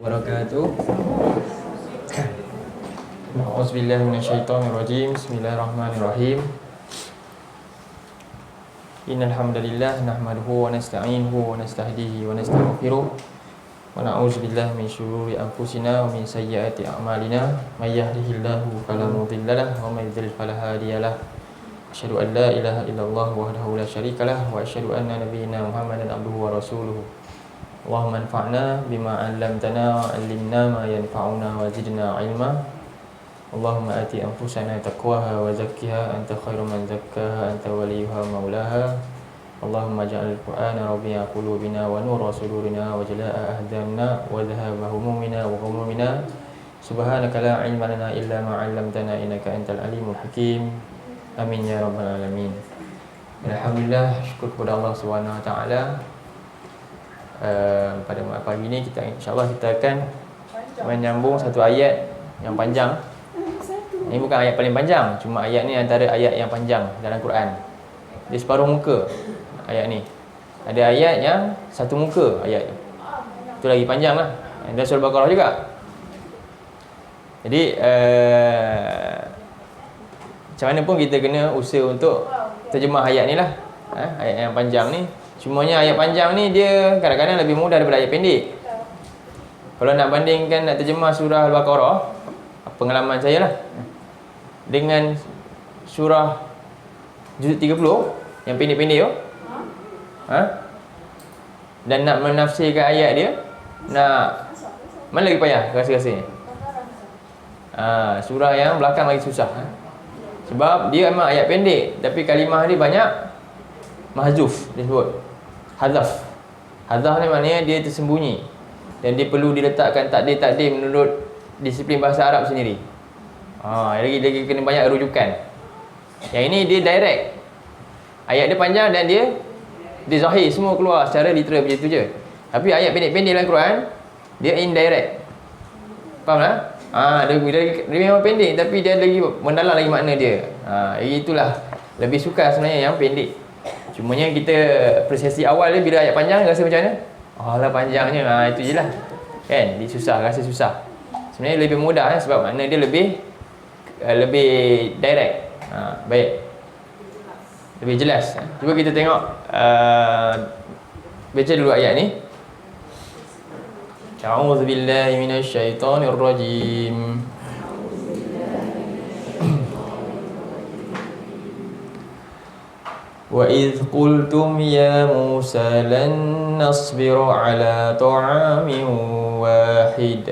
wabarakatuh. A'udzubillahi minasyaitonirrajim. Bismillahirrahmanirrahim. Innal hamdalillah nahmaduhu wa nasta'inuhu wa nastahdihi wa nastaghfiruh wa na'udzubillahi min syururi anfusina wa min sayyiati a'malina may yahdihillahu fala mudhillalah wa may yudhlil fala hadiyalah. Asyhadu an la ilaha illallah wahdahu la syarikalah wa asyhadu anna nabiyyana Muhammadan abduhu wa rasuluhu. Allahumma anfa'na bima 'allamtana wa 'allimna ma yanfa'una wa zidna 'ilma. Allahumma ati anfusana taqwaha wa zakkiha anta khairu man zakkaha anta waliyuha maulaha. Allahumma ja'al al-Qur'ana rabi'a qulubina wa nura sudurina wa jalaa'a ahzanina wa dhahaba humumina wa ghumumina. Subhanaka la 'ilma lana illa ma 'allamtana innaka antal alimul hakim. Amin ya rabbal alamin. Alhamdulillah, syukur kepada Allah Subhanahu wa taala. Pada pagi ini insya-Allah kita akan menyambung satu ayat yang panjang. Ini bukan ayat paling panjang, cuma ayat ni antara ayat yang panjang dalam Quran. Dia separuh muka ayat ni. Ada ayat yang satu muka ayat tu. Itu lagi panjang lah. Dan surah Baqarah juga. Jadi macam mana pun kita kena usaha untuk terjemah ayat ni lah. Ayat yang panjang ni. Cumanya ayat panjang ni dia kadang-kadang lebih mudah daripada ayat pendek. Kalau nak bandingkan, nak terjemah surah Al-Baqarah, pengalaman saya lah, dengan surah juz 30 yang pendek-pendek tu, dan nak menafsirkan ayat dia, nak mana lagi payah rasa-rasanya? Surah yang belakang lagi susah. Sebab dia memang ayat pendek, tapi kalimah dia banyak mahzuf, disebut hazaf. Hazaf ni maknanya dia tersembunyi, dan dia perlu diletakkan takdir-takdir menurut disiplin bahasa Arab sendiri. Lagi kena banyak rujukan. Yang ini dia direct. Ayat dia panjang dan dia zahir, semua keluar secara literal macam tu je. Tapi ayat pendek-pendek dalam Quran, dia indirect. Faham tak? Dia memang pendek, tapi dia lagi mendalam lagi makna dia. Itulah lebih suka sebenarnya yang pendek. Cumanya kita persepsi awal dia bila ayat panjang rasa macam mana? Alah panjangnya, itu je lah. Kan? Dia susah, rasa susah. Sebenarnya lebih mudah sebab makna dia lebih direct. Baik. Lebih jelas. Cuba kita tengok, baca dulu ayat ni. A'udzubillahi minasyaitonirrajim. وَإِذْ قُلْتُمْ يَا مُوسَى لَن نَّصْبِرَ عَلَى طَعَامٍ وَاحِدٍ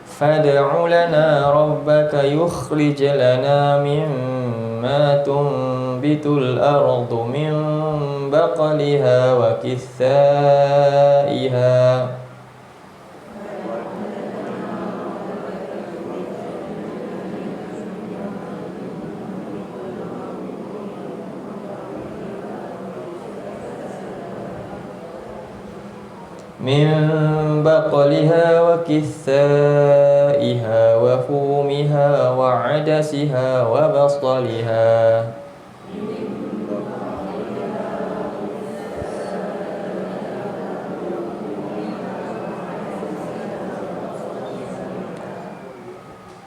فَادْعُ لَنَا رَبَّكَ يُخْرِجْ لَنَا مِمَّا تُنبِتُ الْأَرْضُ مِن بَقْلِهَا وَكِثَّائِهَا وفومها وعدسها وبصلها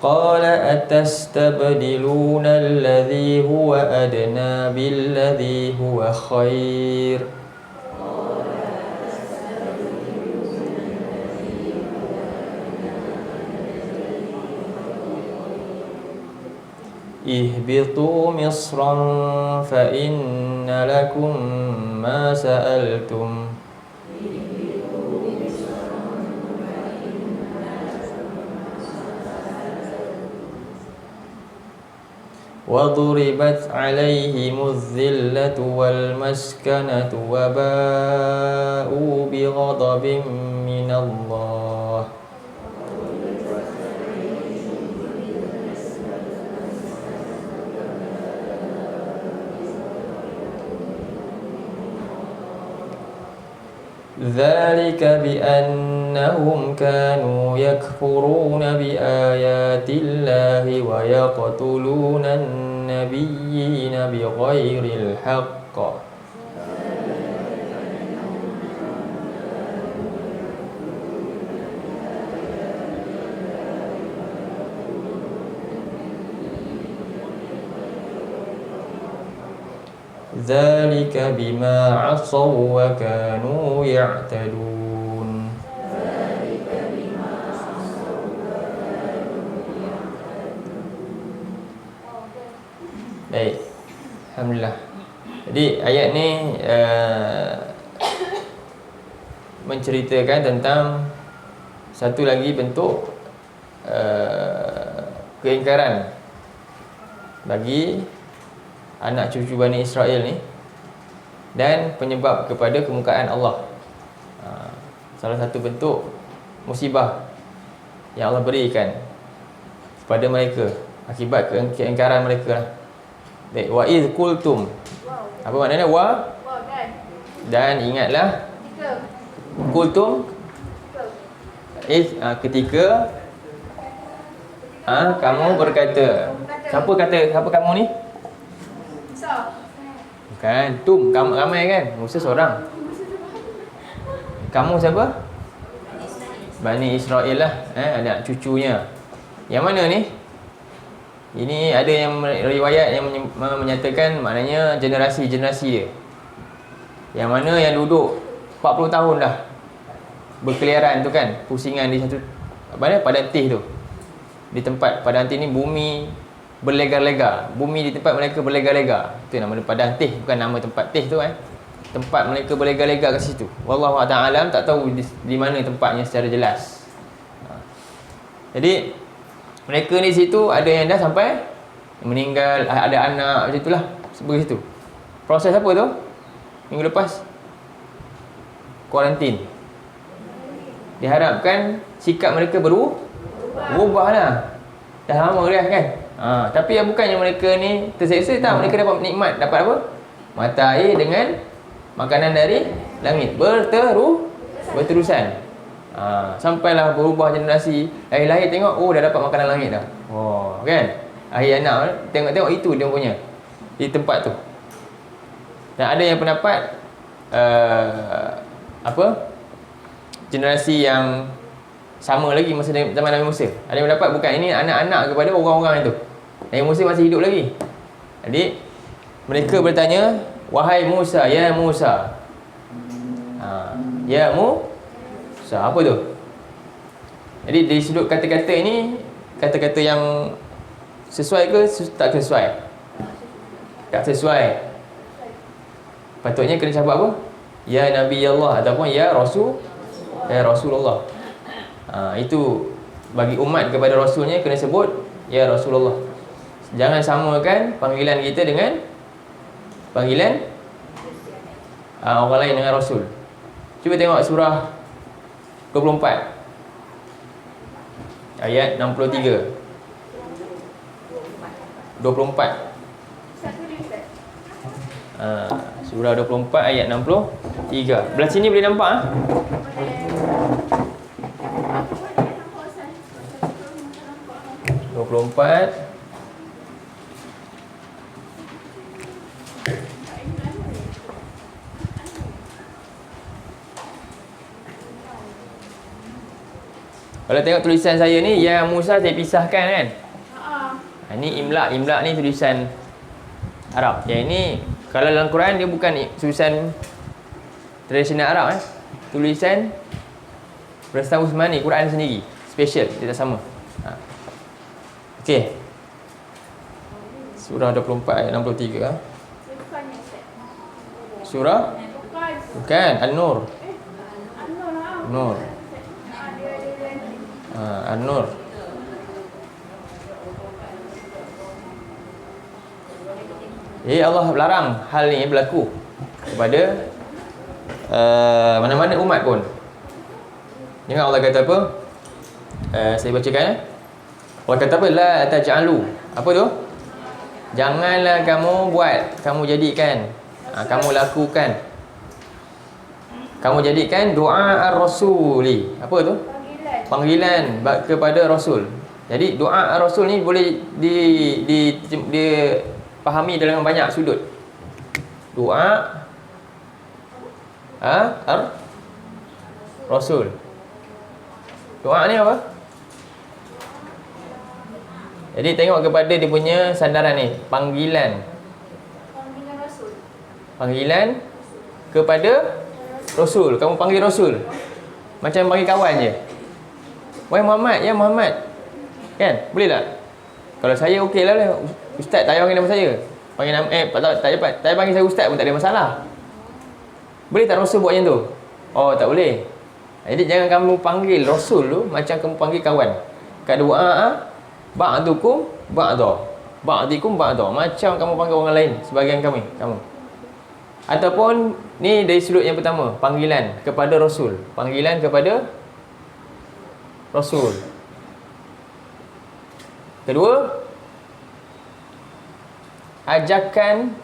قال أتستبدلون الذي هو أدنى بالذي هو خير ihbitu misran fa inna lakum ma sa'altum wa duribat 'alaihimuz zillatu wal maskanatu wa ba'u bi ghadabin minallah ذلك بأنهم كانوا يكفرون بآيات الله ويقتلون النبيين النبيين بغير الحق. ذلك بما عصوا وكانوا يعتدون. Baik, alhamdulillah. Jadi ayat ni menceritakan tentang satu lagi bentuk keingkaran bagi anak cucu Bani Israel ni, dan penyebab kepada kemurkaan Allah. Salah satu bentuk musibah yang Allah berikan kepada mereka akibat keingkaran mereka lah. Baik, wa iz qultum. Apa maknanya wa? Dan ingatlah qultum is ketika kamu berkata. Siapa kamu ni? Bukan, tum, kamu ramai kan? Musa seorang. Kamu siapa? Bani Israel lah, anak cucunya. Yang mana ni? Ini ada yang riwayat yang menyatakan maknanya generasi-generasi dia. Yang mana yang duduk 40 tahun dah berkeliaran tu kan, pusingan di satu padang tih tu. Di tempat padang tih ni bumi berlegar-legar. Bumi di tempat mereka berlegar-legar. Itu nama padang tih, bukan nama tempat tih tu kan. Tempat mereka berlegar-legar kat situ. Wallahu ta'ala tak tahu di mana tempatnya secara jelas. Jadi mereka ni situ ada yang dah sampai meninggal, ada anak macam itulah, begitu. Proses apa tu? Minggu lepas kuarantin. Diharapkan sikap mereka berubahlah. Dah lama dah kan. Tapi yang bukannya mereka ni terseksa, tak, mereka dapat nikmat, dapat apa? Mata air dengan makanan dari langit berterusan. Sampailah berubah generasi. Lahir-lahir tengok, dah dapat makanan langit dah. Kan? Akhir anak tengok itu dia punya di tempat tu. Dan ada yang pendapat generasi yang sama lagi masa zaman Nabi Musa. Ada yang pendapat bukan, ini anak-anak kepada orang-orang itu. Nabi Musa masih hidup lagi. Jadi mereka bertanya, wahai Musa, ya Musa. Ya Musa, apa tu? Jadi dari sudut kata-kata ini, kata-kata yang sesuai ke tak sesuai? Tak sesuai. Patutnya kena sebut apa? Ya Nabi Allah ataupun ya Rasulullah. Itu bagi umat kepada Rasulnya kena sebut ya Rasulullah. Jangan samakan panggilan kita dengan panggilan orang lain dengan Rasul. Cuba tengok surah 24 ayat 63. 24. Surah 24 ayat 63. Belah sini boleh nampak 24. Kalau tengok tulisan saya ni, ya Musa saya pisahkan kan. Ini imla ni tulisan Arab. Yang ini kalau dalam Quran dia bukan tulisan tradisional Arab tulisan Preston Usmani, Quran sendiri, special, dia tak sama. Okey. Surah 24 ayat 63. Surah bukan An-Nur. Nur. An-Nur. Allah larang hal ni berlaku kepada mana-mana umat pun. Jangan Allah kata apa? Saya bacakan. Allah kata apa? La taj'alu. Apa tu? Janganlah kamu buat, kamu jadikan, kamu lakukan, kamu jadikan doa ar-rasuli. Apa tu? Panggilan kepada Rasul. Jadi doa ar-rasul ni boleh fahami dalam banyak sudut. Doa Rasul. Doa ni apa? Jadi tengok kepada dia punya sandaran ni, panggilan. Panggilan kepada Rasul. Kamu panggil Rasul macam panggil kawan je. Wahai Muhammad, ya Muhammad. Kan? Boleh tak? Kalau saya okey lah. Ustaz tak payah panggil nama saya. Panggil nama tak payah panggil saya ustaz pun tak ada masalah. Boleh tak Rasul buat macam tu? Oh, tak boleh. Jadi jangan kamu panggil Rasul tu macam kamu panggil kawan. Kat doa ba'dukum ba'da. Ba'dikum ba'da. Macam kamu panggil orang lain sebagian kamu. Ataupun ni dari sudut yang pertama, panggilan kepada Rasul. Panggilan kepada Rasul. Kedua, ajakan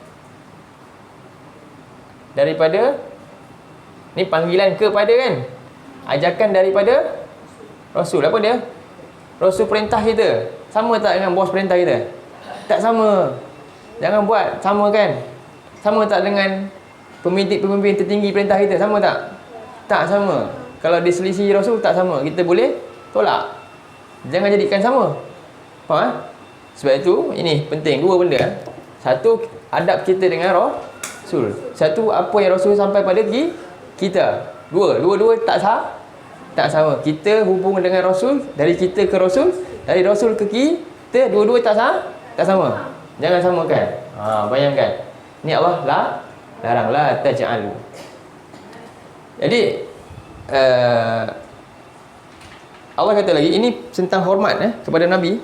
daripada, ni panggilan kepada kan, ajakan daripada Rasul. Apa dia? Rasul perintah kita, sama tak dengan bos perintah kita? Tak sama. Jangan buat sama kan. Sama tak dengan pemimpin tertinggi perintah kita? Sama tak? Tak sama. Kalau diselisih Rasul tak sama, kita boleh tolak. Jangan jadikan sama. Faham? Sebab itu ini penting, dua benda. Satu, adab kita dengan Rasul. Satu, apa yang Rasul sampai pada kita. Dua tak sama. Kita hubung dengan Rasul, dari kita ke Rasul, dari Rasul ke kita, dua-dua tak sama. Jangan samakan. Bayangkan. Ni Allah larang, la taj'alu. Jadi Allah kata lagi, ini tentang hormat kepada Nabi.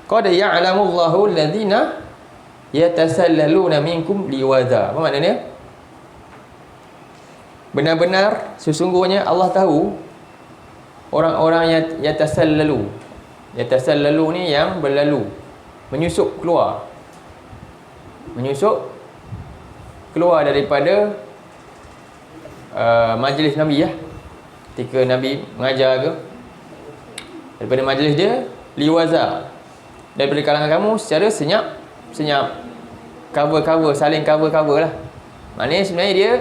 Qad ya'lamullahu alladhina yatasallaluna minkum liwaza. Apa maknanya? Benar-benar sesungguhnya Allah tahu orang-orang yang yatasallalu. Yatasallalu ni yang berlalu, menyusup keluar daripada majlis Nabi ketika Nabi mengajar ke, daripada majlis dia, liwaza, daripada kalangan kamu secara senyap, saling cover lah. Maknanya sebenarnya dia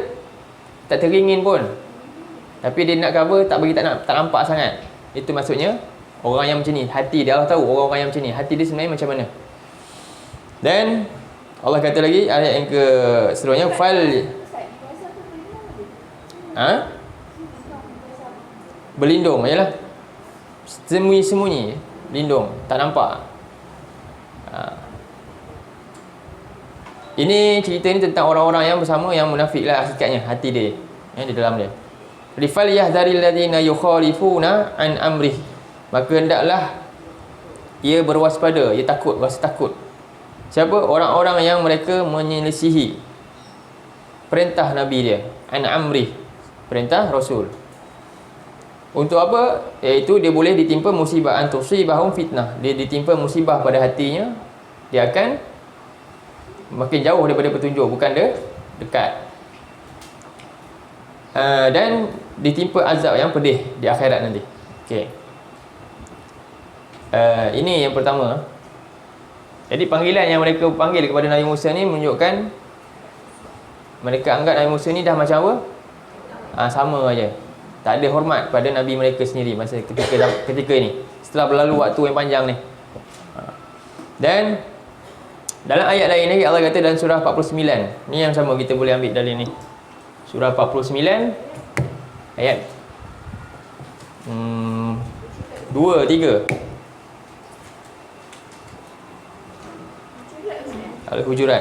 tak teringin pun, tapi dia nak cover, tak nampak sangat. Itu maksudnya orang yang macam ni, hati dia, Allah tahu orang-orang yang macam ni, hati dia sebenarnya macam mana. Dan Allah kata lagi ayat yang ke seterusnya, berlindung, ialah sembunyi, lindung, tak nampak. Ini cerita ni tentang orang-orang yang bersama yang munafik lah hakikatnya, hati dia di dalam dia. Rifal yahdharil ladina yukhalifuna an amrih. Maka hendaklah ia berwaspada, ia rasa takut. Siapa? Orang-orang yang mereka menyelisihi perintah Nabi dia, an amrih, perintah Rasul. Untuk apa? Iaitu dia boleh ditimpa musibah, antusibahum fitnah. Dia ditimpa musibah pada hatinya, dia akan makin jauh daripada petunjuk, bukan dia dekat. Dan ditimpa azab yang pedih di akhirat nanti. Okey. Ini yang pertama. Jadi panggilan yang mereka panggil kepada Nabi Musa ni menunjukkan mereka anggap Nabi Musa ni dah macam apa? Sama aja. Tak ada hormat pada Nabi mereka sendiri masa ketika ini, setelah berlalu waktu yang panjang ni. Dan dalam ayat lain lagi Allah kata dalam surah 49. Ni yang sama, kita boleh ambil dalil ni. Surah 49 ayat 2, 3. Al-Hujurat.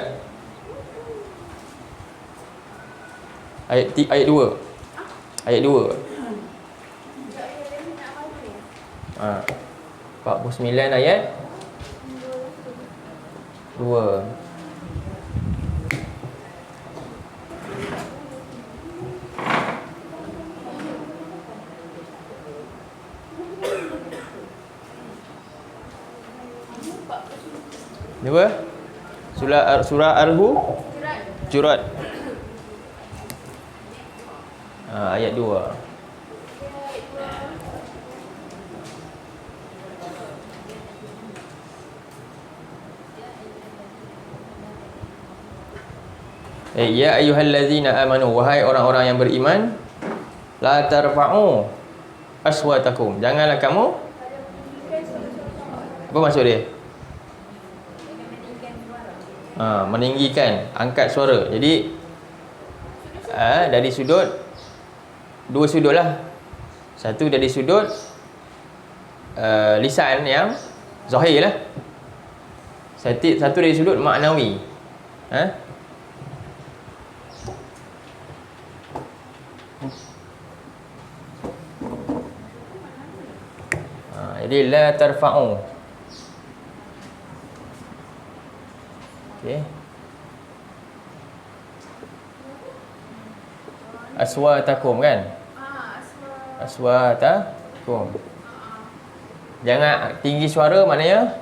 Ayat 2. Ayat 2. 49 ayat 2. Dua. Surah Al-Hujurat. Ayat 2. Ya ayyuhallazina amanu, wahai orang-orang yang beriman, la tarfa'u aswatakum, janganlah kamu, apa maksud dia? Meninggikan, angkat suara. Jadi dari sudut, dua sudut lah. Satu dari sudut lisan yang zahir lah. Satu dari sudut maknawi. Jadi la tarfa'u. Okey. Aswatakum kan? Aswatakum. Jangan tinggi suara, maknanya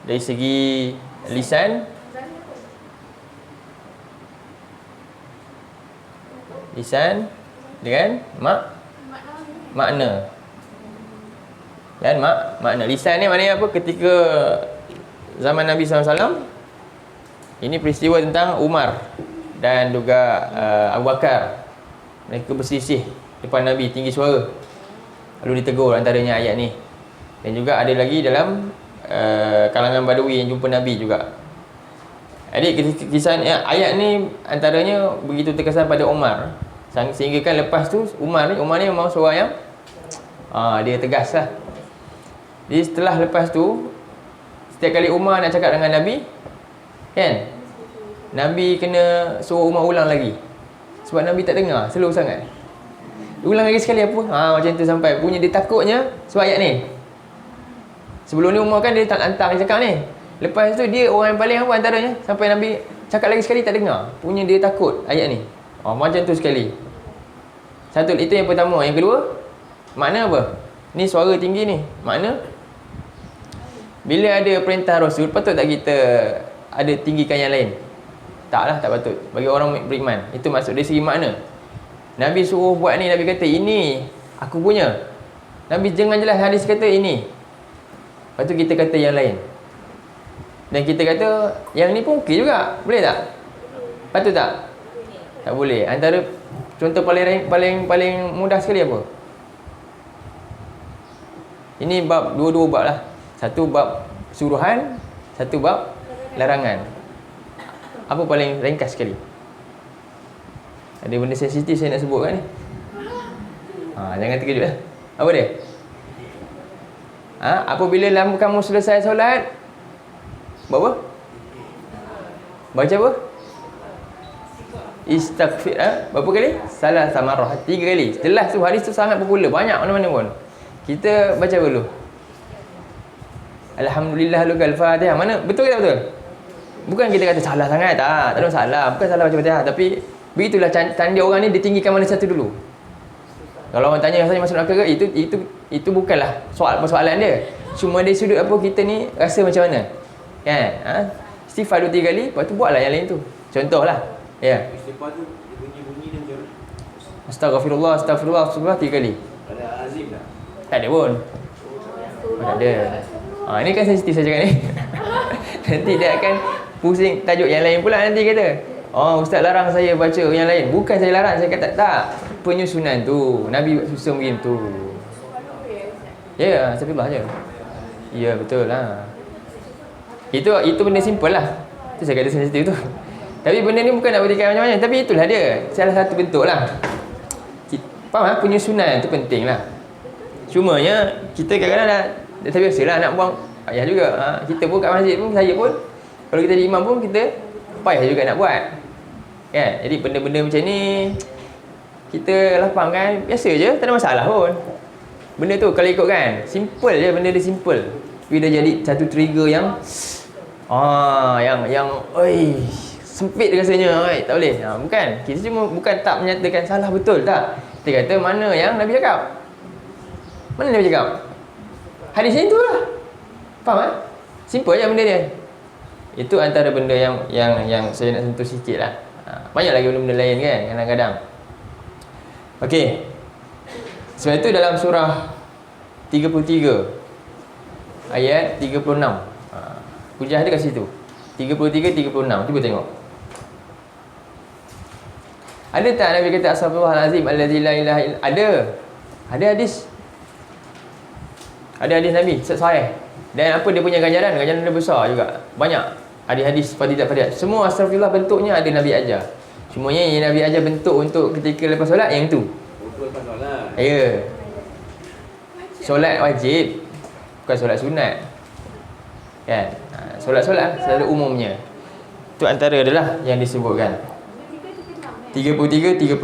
dari segi lisan, dengan makna. Dan makna. Lisan ni maknanya apa? Ketika zaman Nabi SAW, ini peristiwa tentang Umar dan juga Abu Bakar. Mereka berselisih depan Nabi, tinggi suara, lalu ditegur antaranya ayat ni. Dan juga ada lagi dalam kalangan Badui yang jumpa Nabi juga. Jadi kisah ayat ni antaranya begitu terkesan pada Umar, sehingga kan lepas tu Umar ni memang seorang yang dia tegas lah. Jadi setelah lepas tu, setiap kali Umar nak cakap dengan Nabi, kan, Nabi kena suruh Umar ulang lagi. Sebab Nabi tak dengar, slow sangat. Ulang lagi sekali apa? Macam tu sampai punya dia takutnya sebab ayat ni. Sebelum ni Umar kan dia tak lantang dia cakap ni. Lepas tu dia orang yang paling apa antaranya, sampai Nabi cakap lagi sekali tak dengar. Punya dia takut ayat ni. Macam tu sekali. Satu, itu yang pertama. Yang kedua, makna apa? Ni suara tinggi ni. Makna bila ada perintah Rasul, patut tak kita ada tinggikan yang lain? Taklah, tak patut. Bagi orang beriman, itu maksud dari segi makna. Nabi suruh buat ni, Nabi kata ini aku punya. Nabi jangan jelas hadis kata ini, lepas tu kita kata yang lain. Dan kita kata yang ni pun okey juga. Boleh tak? Patut tak? Tak boleh. Antara contoh paling mudah sekali apa? Ini bab, dua-dua bab lah. Satu bab suruhan, satu bab larangan. Apa paling ringkas sekali? Ada benda sensitif saya nak sebut kan ni? Jangan terkejut lah. Apa dia? Apabila kamu selesai solat, buat apa? Baca apa? Istighfar. Berapa kali? Salah samarah. 3 kali. Jelas tu, hadis tu sangat popular. Banyak mana-mana pun. Kita baca dulu. Alhamdulillah lugal Fatihah. Mana? Betul ke tak betul? Bukan kita kata salah sangat. Tak ada masalah. Bukan salah baca Fatihah. Tapi begitulah tanda orang ni, ditinggikan mana satu dulu. Kalau orang tanya rasanya masuk neraka ke, itu bukanlah persoalan dia. Cuma dari sudut apa kita ni rasa macam mana. Kan? Istighfar 2-3 kali, lepas tu buatlah yang lain tu. Contohlah. Ya. Istighfar tu bunyi-bunyi dan macam Astaghfirullah 3 kali. ada azim tak? Tak ada pun. Tak ada. Ini kan sensitif saya cakap ni. Nanti dia akan pusing tajuk yang lain pula nanti kata. Ustaz larang saya baca yang lain. Bukan saya larang, saya kata tak. Penyusunan tu, Nabi susun begitu. Ya, astagfirullah je. Ya, betul lah. Itu benda simple lah. Itu saya kata sensitif tu. Tapi benda ni bukan nak berikan macam-macam. Tapi itulah dia, salah satu bentuk lah. Faham? Penyusunan tu penting lah. Cumanya kita kadang-kadang dah terbiasa lah nak buang payah juga. Kita pun kat masjid pun, saya pun, kalau kita jadi imam pun, kita payah juga nak buat. Kan? Jadi benda-benda macam ni kita lapangkan, biasa je, tak ada masalah pun. Benda tu kalau ikut kan, simple je, benda dia simple. Tapi dia jadi satu trigger yang sempit rasanya, tak boleh. Bukan, kita cuma bukan tak menyatakan salah betul, tak. Kita kata mana yang Nabi cakap. Mana Nabi cakap? Hadis ni tu lah. Faham tak? Simple je benda dia. Itu antara benda yang saya nak sentuh sikit lah. Banyak lagi benda-benda lain kan, kadang-kadang. Okey. Sebab itu dalam surah 33 ayat 36. Hujah dia kat situ. 33, 36. Cuba tengok. Ada tak Nabi kata astaghfirullahalazim allazi la ilaha illa? Ada. Ada hadis. Ada hadis Nabi sahih. Dan apa dia punya ganjaran? Ganjaran dia besar juga. Banyak. Ada hadis fadilat. Semua astagfirullah bentuknya ada Nabi ajar. Semuanya yang Nabi ajar bentuk untuk ketika lepas solat yang tu. Untuk lepas solat. Ya. Solat wajib. Bukan solat sunat. Kan? Solat-solat selalu umumnya. Itu antara adalah yang disebutkan. 33, 36.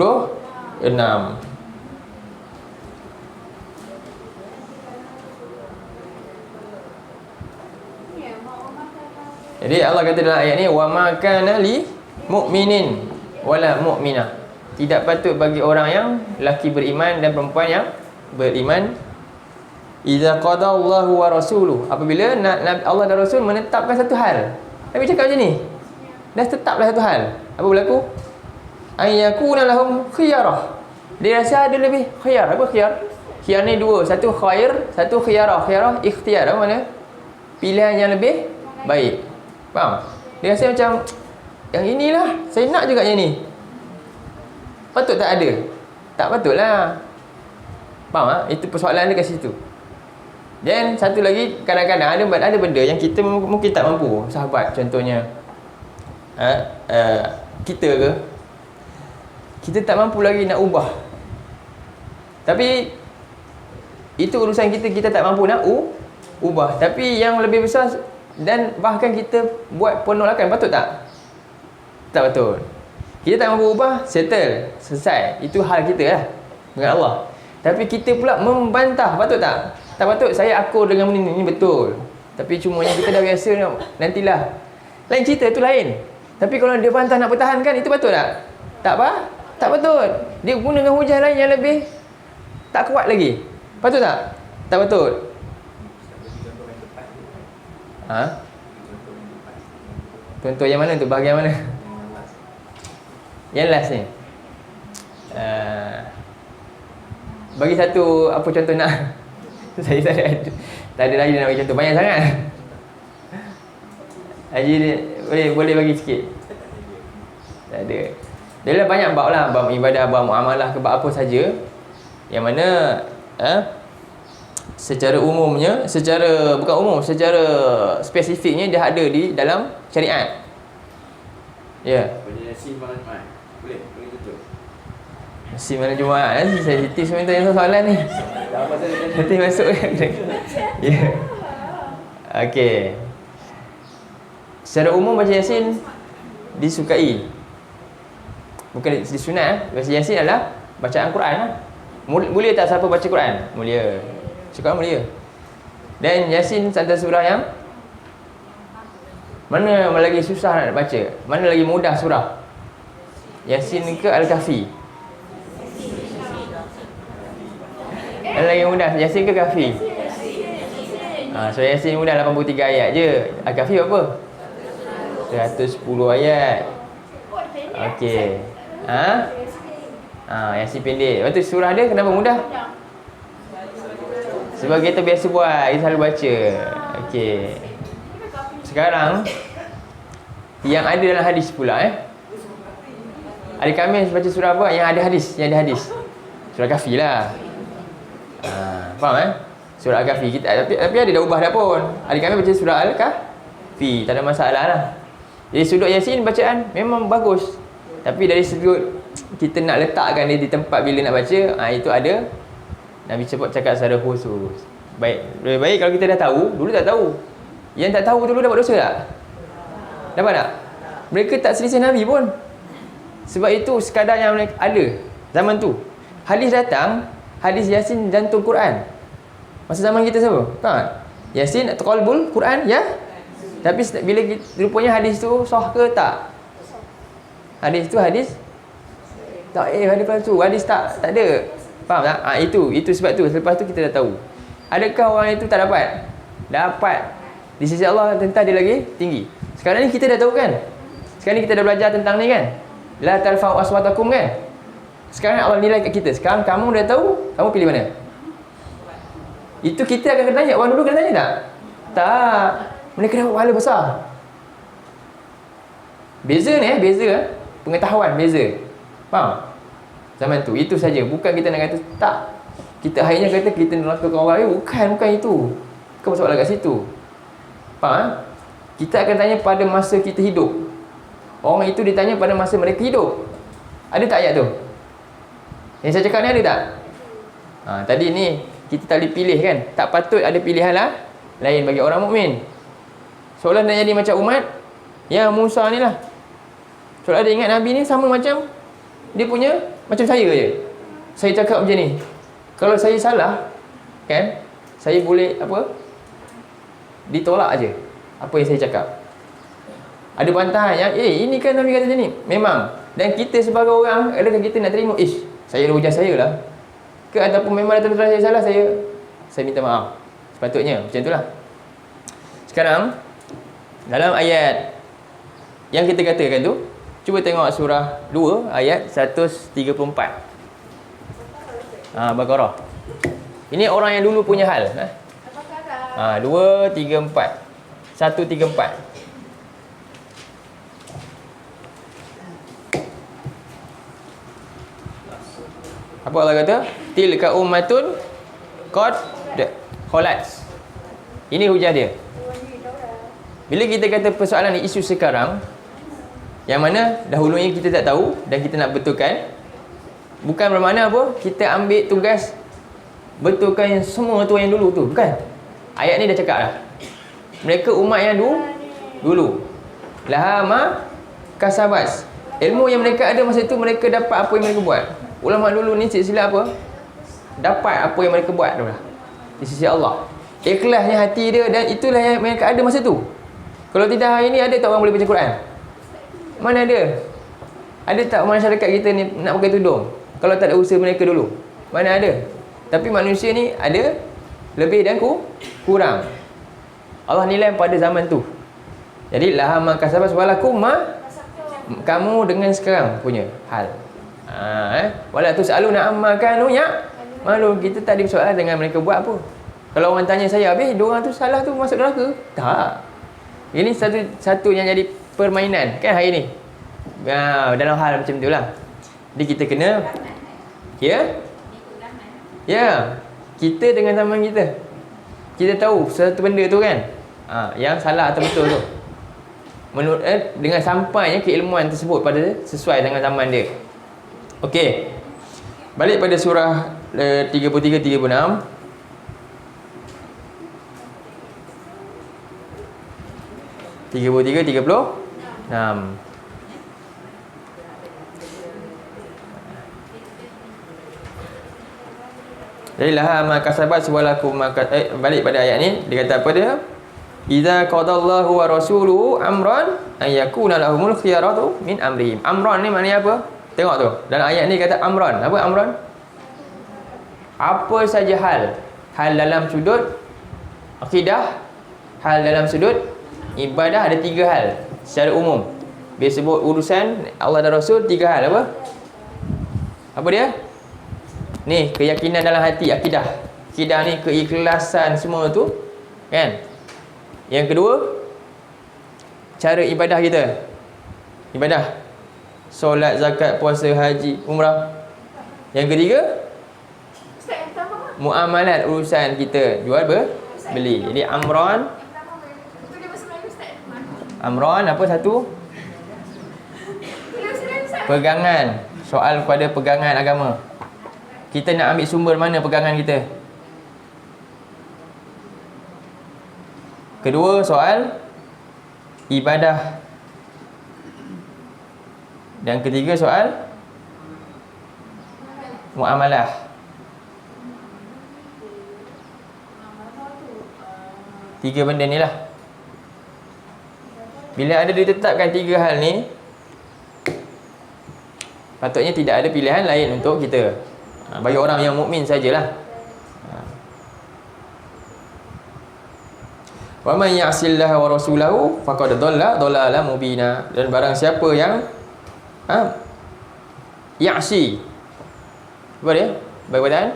Jadi Allah kata dalam ayat ni, wa ma kana li mu'minin wala mu'minah. Tidak patut bagi orang yang lelaki beriman dan perempuan yang beriman, idza qada Allahu wa rasuluhu, apabila Allah dan Rasul menetapkan satu hal. Nabi cakap macam ni. Dah tetaplah satu hal. Apa berlaku? Ayyakuna lahum khiyarah. Dia rasa ada lebih khiyar. Apa khiyar? Khiyar ni dua. Satu khair, satu khiyarah. Khiyarah ikhtiar. Apa mana? Pilihan yang lebih baik. Faham? Dia rasa macam yang inilah, saya nak juga yang ni. Patut tak ada? Tak patutlah. Faham tak? Itu persoalan dia kat situ. Dan satu lagi, kadang-kadang ada benda yang kita mungkin tak mampu. Sahabat contohnya, kita ke, kita tak mampu lagi nak ubah. Tapi itu urusan kita tak mampu nak ubah. Tapi yang lebih besar, dan bahkan kita buat penolakan, patut tak? Tak patut. Kita tak mampu ubah, settle, selesai. Itu hal kita lah dengan Allah. Tapi kita pula membantah, patut tak? Tak patut. Saya akur dengan benda ni betul. Tapi cuma yang kita dah biasa, nantilah. Lain cerita, itu lain. Tapi kalau dia bantah nak pertahankan, itu patut tak? Tak apa? Tak patut. Dia gunakan hujah lain yang lebih tak kuat lagi. Patut tak? Tak patut. Contoh yang mana tu? Bahagian mana? Yang last ni. Bagi satu, apa contoh nak? Saya tak ada lagi nak bagi contoh. Banyak sangat. Haji ni boleh bagi sikit. Tak ada. Dia lah banyak bab lah. Bab ibadah, bab muamalah ke bab apa saja. Yang mana secara umumnya, bukan umum, secara spesifiknya dia ada di dalam syariat. Ya. Bagi Yasin malam Jumaat. Boleh betul. Yasin malam Jumaat. Nanti saya Siti semua tanya soalan ni. Nanti masuk. Ya. Okey. Secara umum baca Yasin disukai. Bukan disunat. Baca Yasin adalah bacaan Quran lah. Mulia tak siapa baca Quran? Mulia. Suka mulia. Dan Yasin antara surah yang mana lagi susah nak baca? Mana lagi mudah surah? Yasin ke Al-Kahfi? Mana lagi mudah? Yasin ke Kahfi? Surah Yasin mudah, 83 ayat je. Al-Kahfi berapa? 110 ayat. Okey. Yasin pendek. Lepas tu surah dia kenapa mudah? Sebab kita biasa buat, kita selalu baca. Okey. Sekarang yang ada dalam hadis pula Hari Khamis baca surah apa? Yang ada hadis. Surah Kahfi lah. Faham Surah Al-Kahfi kita, tapi ada dah ubah dah pun. Hari Khamis baca surah Al-Kahfi, tak ada masalah lah. Jadi sudut Yasin bacaan memang bagus. Tapi dari sudut kita nak letakkan dia di tempat bila nak baca, itu ada Nabi cakap secara khusus. Lebih baik kalau kita dah tahu, dulu tak tahu. Yang tak tahu dulu dapat dosa tak? Dapat tak? Mereka tak selisih Nabi pun. Sebab itu sekadar yang mereka ada zaman tu. Hadis datang, hadis Yasin jantung Quran. Masa zaman kita siapa? Tak? Yasin atau qalbul Quran, ya? Tapi bila rupanya hadis tu sah ke tak? Hadis tu hadis tak, hadis palsu. Hadis tak ada. Faham tak? Itu sebab tu. Selepas tu kita dah tahu. Adakah orang itu tak dapat? Dapat. Di sisi Allah tentang dia lagi tinggi. Sekarang ni kita dah tahu kan? Sekarang ni kita dah belajar tentang ni kan? La tarfa'u aswatakum kan? Sekarang Allah nilai kat kita. Sekarang kamu dah tahu, kamu pilih mana? Itu kita akan kena tanya. Orang dulu kena tanya tak? Tak. Mereka dah pahala besar. Beza ni beza pengetahuan, beza. Faham? Zaman tu itu saja. Bukan kita nak kata tak. Kita akhirnya kata kita neraka orang lain. Bukan itu. Bukan masalah kat situ. Faham? Kita akan tanya pada masa kita hidup. Orang itu ditanya pada masa mereka hidup. Ada tak ayat tu? Yang saya cakap ni ada tak? Tadi ni kita tak boleh pilih kan. Tak patut ada pilihan lah lain bagi orang mukmin. Seolah nak jadi macam umat ya Musa ni lah. Seolah dia ingat Nabi ni sama macam dia punya macam saya je. Saya cakap macam ni. Kalau saya salah kan, saya boleh apa? Ditolak aje apa yang saya cakap. Ada bantahan yang ini kan Nabi kata macam ni. Memang. Dan kita sebagai orang, adakah kita nak terima saya ada hujah saya lah ke, ataupun memang terus saya salah, saya minta maaf. Sepatutnya macam itulah. Sekarang dalam ayat yang kita katakan tu, cuba tengok surah 2 ayat 134. Baqarah. Ini orang yang dulu punya hal. 2, 3, 4. 1, 3, 4. Apa Allah kata? Tilka ummatun qad khalat. Ini hujah dia. Bila kita kata persoalan ni isu sekarang, yang mana dahulunya kita tak tahu dan kita nak betulkan, bukan bermakna apa kita ambil tugas betulkan yang semua tu yang dulu tu, bukan. Ayat ni dah cakap dah. Mereka umat yang dulu laha ma kasabat. Ilmu yang mereka ada masa tu, mereka dapat apa yang mereka buat. Ulama dulu ni silap apa? Dapat apa yang mereka buat tu lah di sisi Allah. Ikhlasnya hati dia, dan itulah yang mereka ada masa tu. Kalau tidak hari ni, ada tak orang boleh baca Quran? Mana ada? Ada tak masyarakat kita ni nak pakai tudung? Kalau tak ada usaha mereka dulu, mana ada? Tapi manusia ni ada lebih dan kurang. Allah nilai pada zaman tu. Jadi laha ma kasabat walakum ma, kamu dengan sekarang punya hal. Wala tusaluna amma kanu malu. Kita tak ada soalan dengan mereka buat apa. Kalau orang tanya saya, habis diorang tu salah tu masuk neraka? Tak. Ini satu yang jadi permainan kan hari ni. Dalam hal macam itulah. Jadi kita kena kita dengan zaman kita tahu satu benda tu kan, yang salah atau betul tu. Menurut dengan sampainya keilmuan tersebut pada sesuai dengan zaman dia. Okey. Balik pada surah 33 36. Tiga puluh 36. Jadi laha ma kasabat walakum balik pada ayat ni, dia kata apa dia? Idza qadallahu wa rasuluhu amran an yakuna lahumul khiyaratu min amrihim. Amran ni maknanya apa? Tengok tu. Dalam ayat ni kata amran. Apa amran? Apa saja hal. Hal dalam sudut akidah, hal dalam sudut ibadah, ada 3 hal secara umum. Bila sebut urusan Allah dan Rasul, 3 hal apa? Apa dia? Ni keyakinan dalam hati, akidah. Akidah ni keikhlasan semua tu, kan? Yang kedua, cara ibadah kita. Ibadah. Solat, zakat, puasa, haji, umrah. Yang ketiga, muamalat, urusan kita, jual beli. Jadi amran. Amran apa satu? Pegangan. Soal pada pegangan agama. Kita nak ambil sumber mana pegangan kita? Kedua, soal ibadah. Dan ketiga, soal muamalah. Tiga benda ni lah. Bila ada ditetapkan 3 hal ni, patutnya tidak ada pilihan lain untuk kita. Bagi orang yang mukmin sajalah. Wa man ya'sillaha wa rasulahu faqad dhalla dhalalan mubina. Dan barang siapa yang ya'si, apa dia? Perbuatan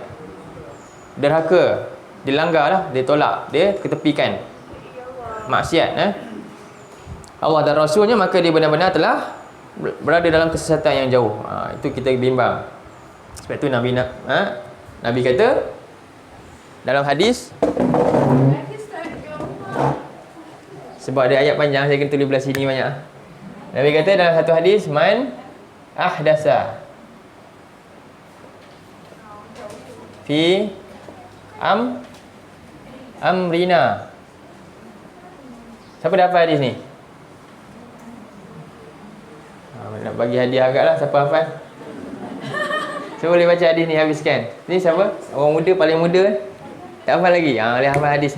derhaka, dilanggar lah, dia tolak, dia ketepikan maksiat, Allah dan Rasulnya, maka dia benar-benar telah berada dalam kesesatan yang jauh. Itu kita bimbang. Sebab tu Nabi Nabi kata dalam hadis, sebab ada ayat panjang saya kena tulis belah sini banyak. Nabi kata dalam satu hadis, man ahdasa fi amrina. Siapa dapat hadis ni? Nak bagi hadiah agaklah siapa hafal. Siapa boleh baca hadis ni habiskan? Ni siapa? Orang muda, paling muda. Tak hafal lagi? Boleh hafal hadis.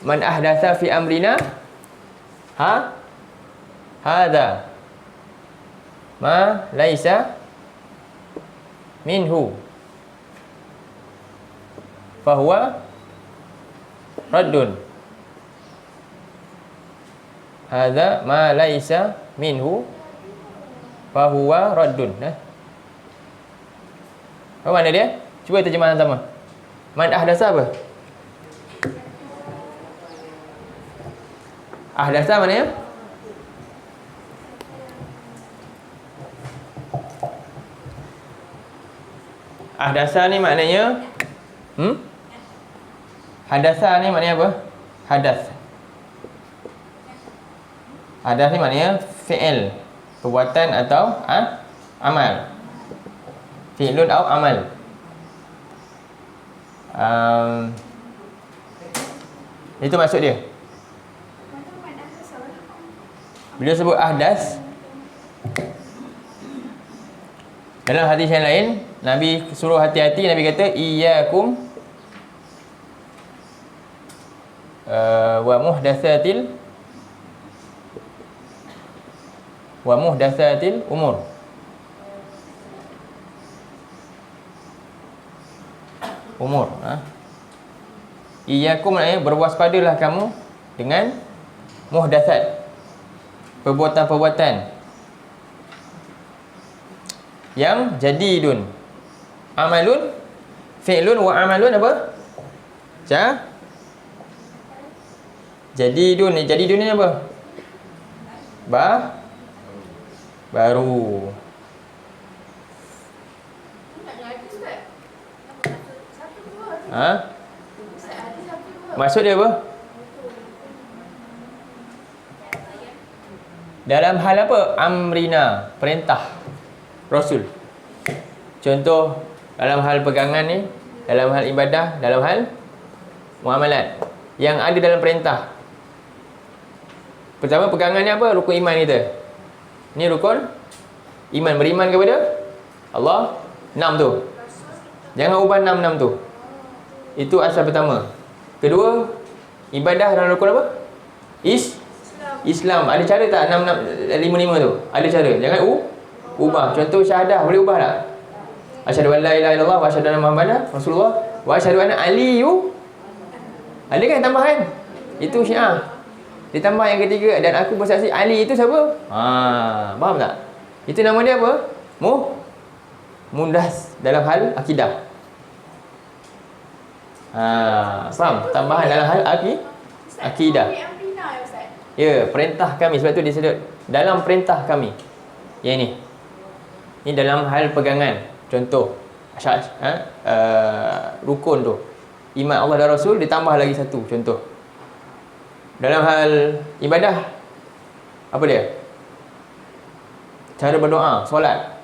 Man ahdatha fi amrina hadha ma laisa minhu fahuwa raddun. Hadha ma laisa minhu fahuwa raddun. Apa mana dia? Cuba terjemahan sama. Man ahdasa apa? Ahdasa maknanya? Ahdasa ni maknanya hadasa ni maknanya apa? Hadas. Hadas ni maknanya fi'il, perbuatan atau amal. Fi'lun atau amal. Itu maksud dia. Bila sebut ahdas, dalam hadis yang lain Nabi suruh hati-hati. Nabi kata iyyakum wa muhdatsatil umur. Iyyakum maknanya berwaspadalah kamu dengan muhdatsat, perbuatan-perbuatan yang jadidun. Amalun, fi'lun wa amalun apa? Jadidun ni apa? Baru. Maksud dia apa? Dalam hal apa? Amrina, perintah Rasul. Contoh dalam hal pegangan ni, dalam hal ibadah, dalam hal muamalat yang ada dalam perintah. Pertama, pegangan ni apa? Rukun iman kita. Ni rukun iman, beriman kepada Allah. 6 tu. Jangan ubah 6 tu. Itu asal pertama. Kedua, ibadah dalam rukun apa? Islam. Ada cara tak 5 tu? Ada cara. Jangan ubah. Contoh syahadah, boleh ubah tak? Asyhadu an la ilaha illallah wa asyhadu anna Muhammadan Rasulullah wa asyhadu anna Aliyu. Ada kan tambahan? Itu syiah. Ditambah yang ketiga, dan aku bersaksi Ali itu siapa? Faham tak? Itu nama dia apa? Mundas dalam hal akidah. Faham? Tambahan dalam hal akidah. Ya, perintah kami. Sebab tu disebut dalam perintah kami. Yang ni. Ni dalam hal pegangan. Contoh rukun tu, iman Allah dan Rasul, ditambah lagi satu contoh. Dalam hal ibadah, apa dia? Cara berdoa, solat.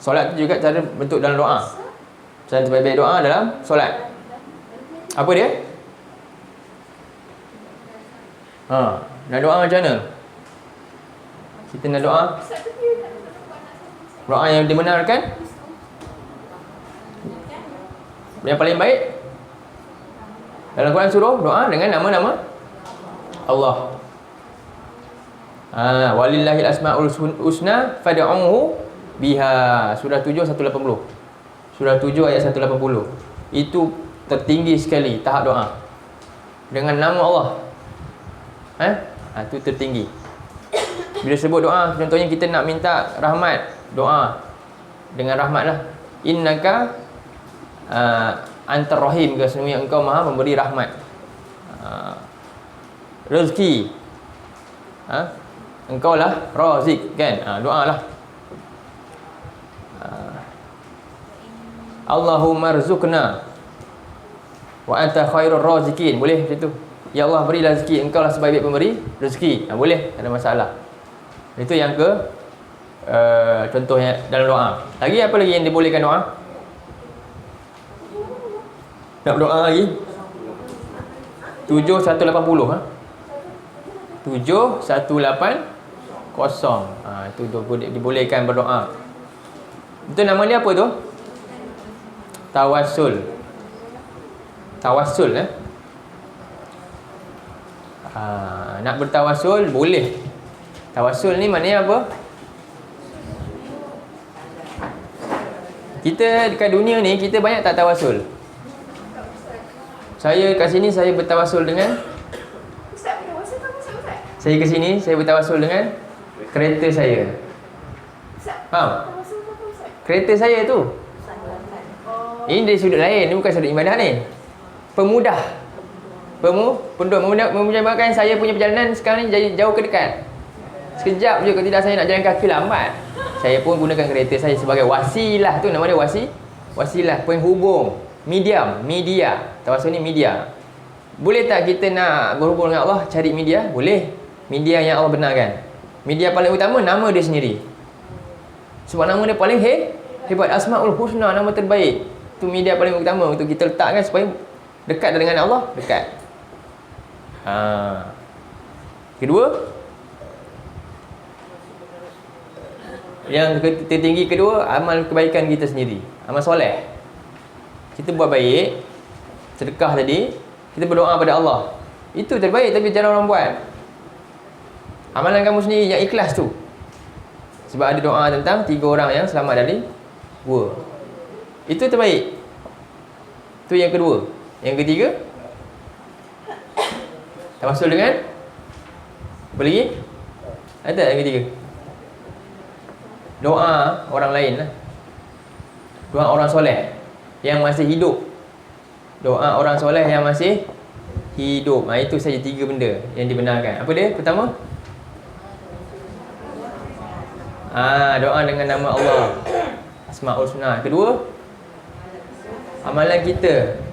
Solat tu juga cara bentuk dalam doa. Cara terbaik-baik doa dalam solat. Apa dia? Nak doa macam mana? Kita nak doa yang dibenarkan, yang paling baik. Dalam Quran suruh doa dengan nama-nama Allah. Walillahil asmaul husna fad'uhu biha. Surah 7 180. Surah 7 ayat 180. Itu tertinggi sekali tahap doa. Dengan nama Allah. Itu tertinggi. Bila sebut doa, contohnya kita nak minta rahmat, doa dengan rahmatlah. Innaka antar rahim, ke sesungguhnya engkau maha memberi rahmat. Rezeki, Engkau lah razik kan. Doa lah. Allahumma rzuqna wa anta khairur razikin. Boleh macam tu. Ya Allah, berilah rezeki, engkau lah sebaik-baik pemberi rezeki. Boleh, tak ada masalah. Itu yang ke contohnya dalam doa. Lagi apa lagi yang dibolehkan doa? Nak doa lagi? 7180 7180. Itu dibolehkan berdoa. Itu nama dia apa tu? Tawassul. Tawassul nak bertawassul boleh. Tawassul ni maknanya apa? Kita dekat dunia ni, kita banyak tak tawassul? Saya kat sini, saya bertawassul dengan saya ke sini, saya bertawassul dengan kereta saya. Faham? Kereta saya tu. Ini dari sudut lain, ini bukan sudut ibadah ni. Memudahkan saya punya perjalanan sekarang ni jadi jauh ke dekat. Sekejap je, kalau tidak saya nak jalan kaki lambat. Saya pun gunakan kereta saya sebagai wasilah, tu nama dia wasilah, penghubung, media. Tawassul ni media. Boleh tak kita nak berhubung dengan Allah, cari media? Boleh. Media yang Allah benarkan. Media paling utama nama dia sendiri. Sebab nama dia paling hebat. Asmaul Husna, nama terbaik. Itu media paling utama untuk kita letakkan supaya dekat dengan Allah, dekat. Kedua, yang tertinggi kedua, amal kebaikan kita sendiri, amal soleh. Kita buat baik, sedekah tadi, kita berdoa pada Allah. Itu terbaik, tapi jarang orang buat. Amalan kamu sendiri yang ikhlas tu. Sebab ada doa tentang 3 orang yang selamat dari gua. Itu terbaik. Itu yang kedua. Yang ketiga, tawassul dengan apa lagi? Ada yang ketiga? Doa orang lain lah. Doa orang soleh yang masih hidup. Doa orang soleh yang masih hidup. Itu saja 3 benda yang dibenarkan. Apa dia? Pertama, doa dengan nama Allah, Asmaul Husna. Kedua, amalan kita.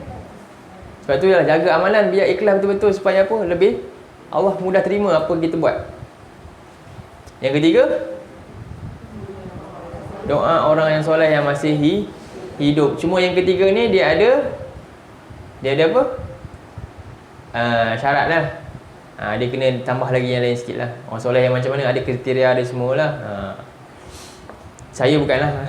Sebab tu ialah jaga amalan biar ikhlas betul-betul, supaya apa? Lebih Allah mudah terima apa kita buat. Yang ketiga, doa orang yang soleh yang masih hidup. Cuma yang ketiga ni dia ada apa? Syarat lah. Dia kena tambah lagi yang lain sikit lah. Orang soleh yang macam mana, ada kriteria dia semualah. Saya bukanlah.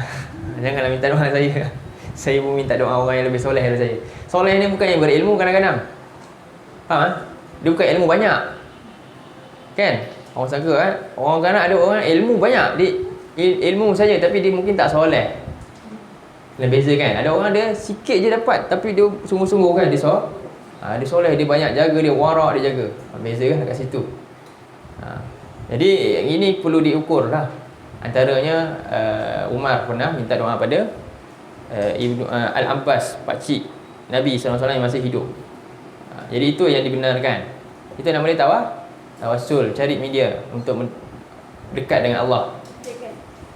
Janganlah minta doa saya. Saya pun minta doa orang yang lebih soleh daripada saya. Soleh ni bukan yang berilmu kadang-kadang. Faham? Dia bukan ilmu banyak. Kan? Orang sangka orang kadang ada orang ilmu banyak. Dia ilmu saja tapi dia mungkin tak soleh. Kena beza kan? Ada orang dia sikit je dapat tapi dia sungguh-sungguh kan, dia soleh, dia banyak jaga, dia warak, dia jaga. Beza kan kat situ. Jadi yang ini perlu diukur lah. Antaranya Umar pernah minta doa pada Ibnu Al-Abbas, pakcik Nabi SAW yang masih hidup. Jadi itu yang dibenarkan. Itu nama dia tawassul, cari media untuk dekat dengan Allah.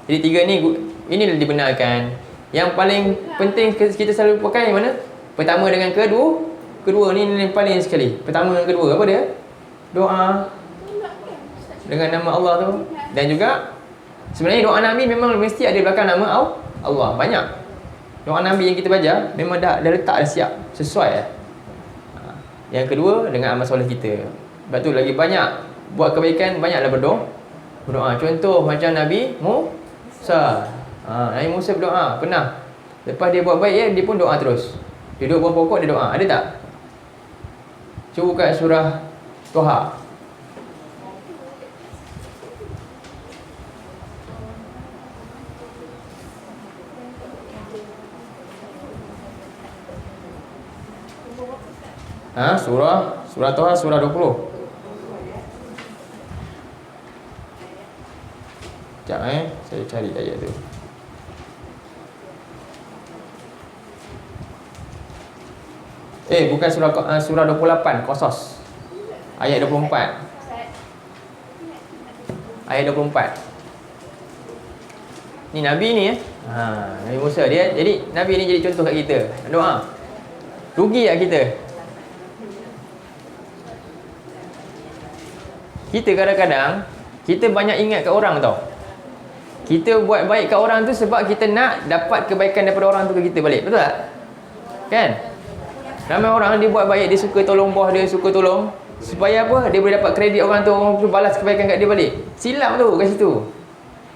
Jadi 3 ni, ini dibenarkan. Yang paling penting kita selalu pakai yang mana? Pertama dengan kedua ni paling sekali. Pertama dengan kedua, apa dia? Doa dengan nama Allah tu. Dan juga sebenarnya doa Nabi memang mesti ada belakang nama Allah. Banyak doa Nabi yang kita baca memang dah letak, dah siap, sesuai. Yang kedua dengan amal soleh kita. Sebab tu lagi banyak buat kebaikan, banyaklah berdoa. Contoh macam Nabi Musa. Nabi Musa berdoa pernah. Lepas dia buat baik, dia pun doa terus. Dia duduk bawah pokok, dia doa. Ada tak? Cuba buka surah Toha. Surah Toha, surah 20. Sekejap saya cari ayat tu. Bukan surah 28, Qasas. Ayat 24. ayat 24. Ni Nabi ni Nabi Musa dia. Jadi Nabi ni jadi contoh kat kita. Doa. Rugi tak kita? Kita kadang-kadang kita banyak ingat kat orang tau. Kita buat baik kat orang tu sebab kita nak dapat kebaikan daripada orang tu ke kita balik. Betul tak? Kan? Ramai orang dia buat baik, dia suka tolong bos dia, suka tolong supaya apa? Dia boleh dapat kredit orang tu balas kebaikan kat dia balik. Silap tu kat situ.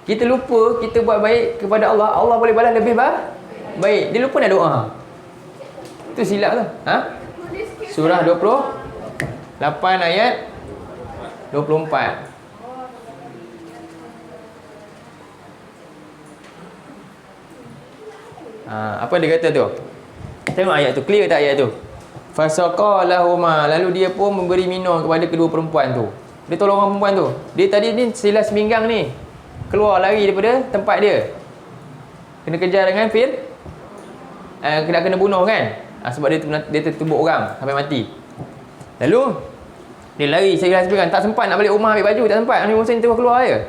Kita lupa kita buat baik kepada Allah, Allah boleh balas lebih baik. Dia lupa nak doa. Itu silap tu. Surah 28 ayat 24. Apa dia kata tu? Tengok ayat tu, clear tak ayat tu? Fasaqalahuma, lalu dia pun memberi minum kepada kedua perempuan tu. Dia tolong orang perempuan tu. Dia tadi ni silas pinggang ni, keluar lari daripada tempat dia. Kena kejar dengan kena bunuh kan? Sebab dia tertumbuk orang sampai mati. Lalu dia lari silas pinggang, tak sempat nak balik rumah ambil baju, tak sempat. Nabi Musa ni terus keluar je.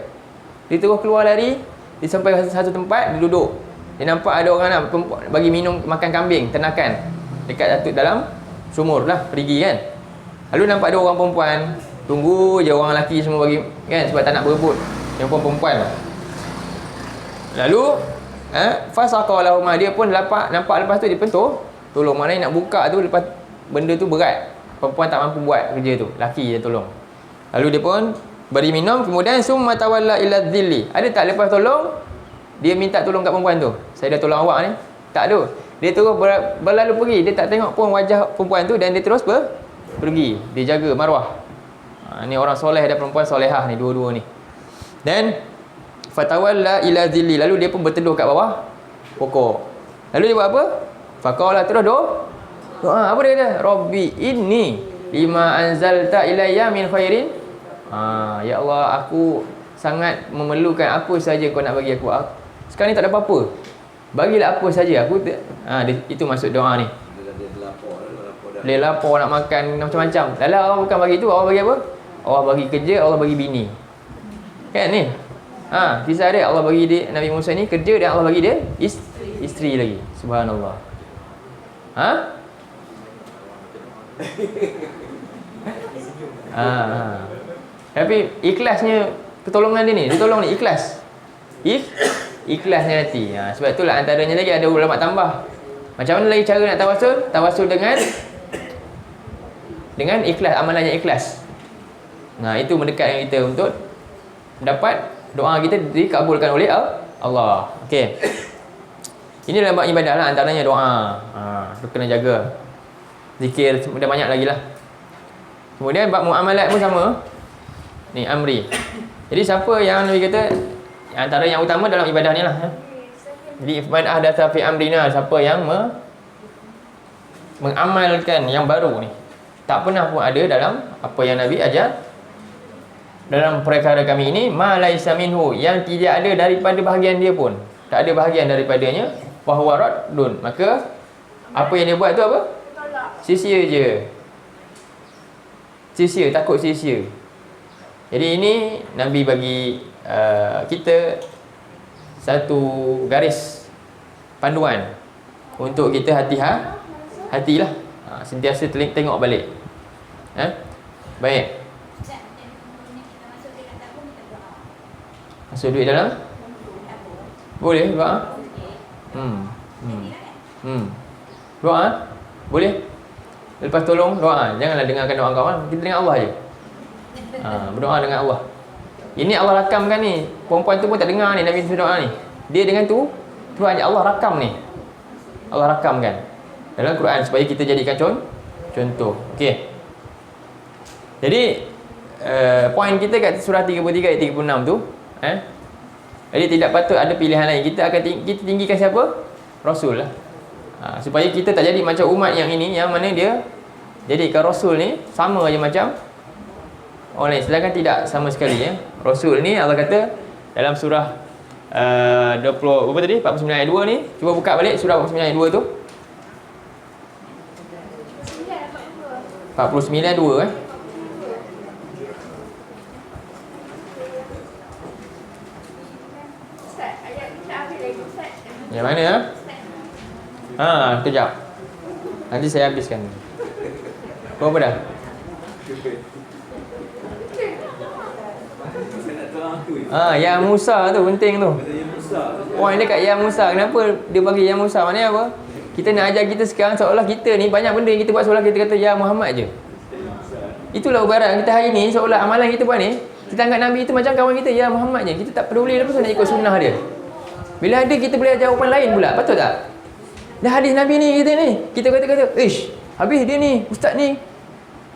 Dia terus keluar lari, dia sampai satu tempat, dia duduk. Dia nampak ada orang nak bagi minum, makan kambing, ternakan dekat dalam sumur lah, perigi kan. Lalu nampak ada orang perempuan, tunggu je orang lelaki semua bagi kan, sebab tak nak berebut yang perempuan. Lalu fasaqalahuma, dia pun nampak lepas tu dia pun tolong. Maknanya nak buka tu lepas benda tu berat, perempuan tak mampu buat kerja tu, lelaki dia tolong. Lalu dia pun beri minum, kemudian summa tawalla ila dhilli. Ada tak lepas tolong dia minta tolong kat perempuan tu, saya dah tolong awak ni? Tak ada. Dia terus berlalu pergi. Dia tak tengok pun wajah perempuan tu dan dia terus pergi. Dia jaga maruah. Ni orang soleh dan perempuan solehah ni, dua-dua ni. Dan fatawalla ila dhilli, lalu dia pun berteduh kat bawah pokok. Lalu dia buat apa? Faqala, terus doa. Apa dia kata? Rabbi inni lima anzalta ilayya min khairin. Ya Allah, aku sangat memerlukan apa saja kau nak bagi aku. Sekarang ni tak ada apa-apa, bagilah apa saja aku. Itu maksud doa ni. Dia lapar nak makan macam-macam. Lala Allah bukan bagi tu, Allah bagi apa? Allah bagi kerja, Allah bagi bini. Kan ni? Kisah dia, Allah bagi dia, Nabi Musa ni kerja dan Allah bagi dia isteri lagi. Subhanallah. Tapi ikhlasnya pertolongan dia ni, dia tolong ni ikhlas. Ikhlasnya hati. Sebab itulah antaranya lagi ada ulama tambah. Macam mana lagi cara nak tawasul? Tawasul dengan ikhlas, amalannya ikhlas. Itu mendekatkan kita untuk dapat doa kita dikabulkan oleh Allah. Okey. Ini dalam bab ibadah lah, antaranya doa. Tu kena jaga. Zikir dah banyak lagi lah. Kemudian bab muamalat pun sama. Ni amri. Jadi siapa yang Nabi kata antara yang utama dalam ibadah ni lah. Jadi man ahdatsa fi amrina, siapa yang mengamalkan yang baru ni, tak pernah pun ada dalam apa yang Nabi ajar dalam perkara kami ini, ma laisa minhu, yang tidak ada daripada bahagian dia pun, tak ada bahagian daripadanya, wa huwa raddun, maka apa yang dia buat tu apa? Sia-sia je. Sia-sia, takut sia-sia. Jadi ini Nabi bagi kita satu garis panduan untuk kita hatilah, sentiasa tengok balik. Baik. Masuk duit dalam? Boleh doa? Doa? Boleh? Lepas tolong doa. Janganlah dengarkan doa kawan, kita dengar Allah je. Berdoa dengan Allah. Ini Allah rakamkan ni. Perempuan tu pun tak dengar ni Nabi berdoa ni. Dia dengan tu hanya Allah rakam ni. Allah rakamkan dalam Quran supaya kita jadikan contoh. Okey. Jadi poin kita kat surah 33 ayat 36 tu, jadi tidak patut ada pilihan lain. Kita tinggikan siapa? Rasul lah. Supaya kita tak jadi macam umat yang ini, yang mana dia jadikan Rasul ni sama je macam orang lain. Sedangkan tidak sama sekali ya. Rasul ni Allah kata dalam surah 20 berapa tadi? 49 ayat 2 ni. Cuba buka balik surah 49 ayat 2 tu. 49 ayat 2 Yang mana ya? Kejap. Nanti saya habiskan. Kau apa dah? Saya nak tolong aku ni. Ya Musa tu penting tu. Kata yang besar. Point dia kat Ya Musa. Kenapa dia bagi Ya Musa? Maknanya apa? Kita nak ajar kita sekarang seolah kita ni banyak benda yang kita buat seolah kita kata Ya Muhammad je. Itulah ubaran kita hari ni, seolah amalan kita buat ni, kita anggap Nabi itu macam kawan kita, Ya Muhammad je. Kita tak peduli lepas tu nak ikut sunnah dia. Bila ada kita boleh jawapan lain pula, betul tak? Dah hadis Nabi ni kita ni, kita kata-kata, habis dia ni, ustaz ni,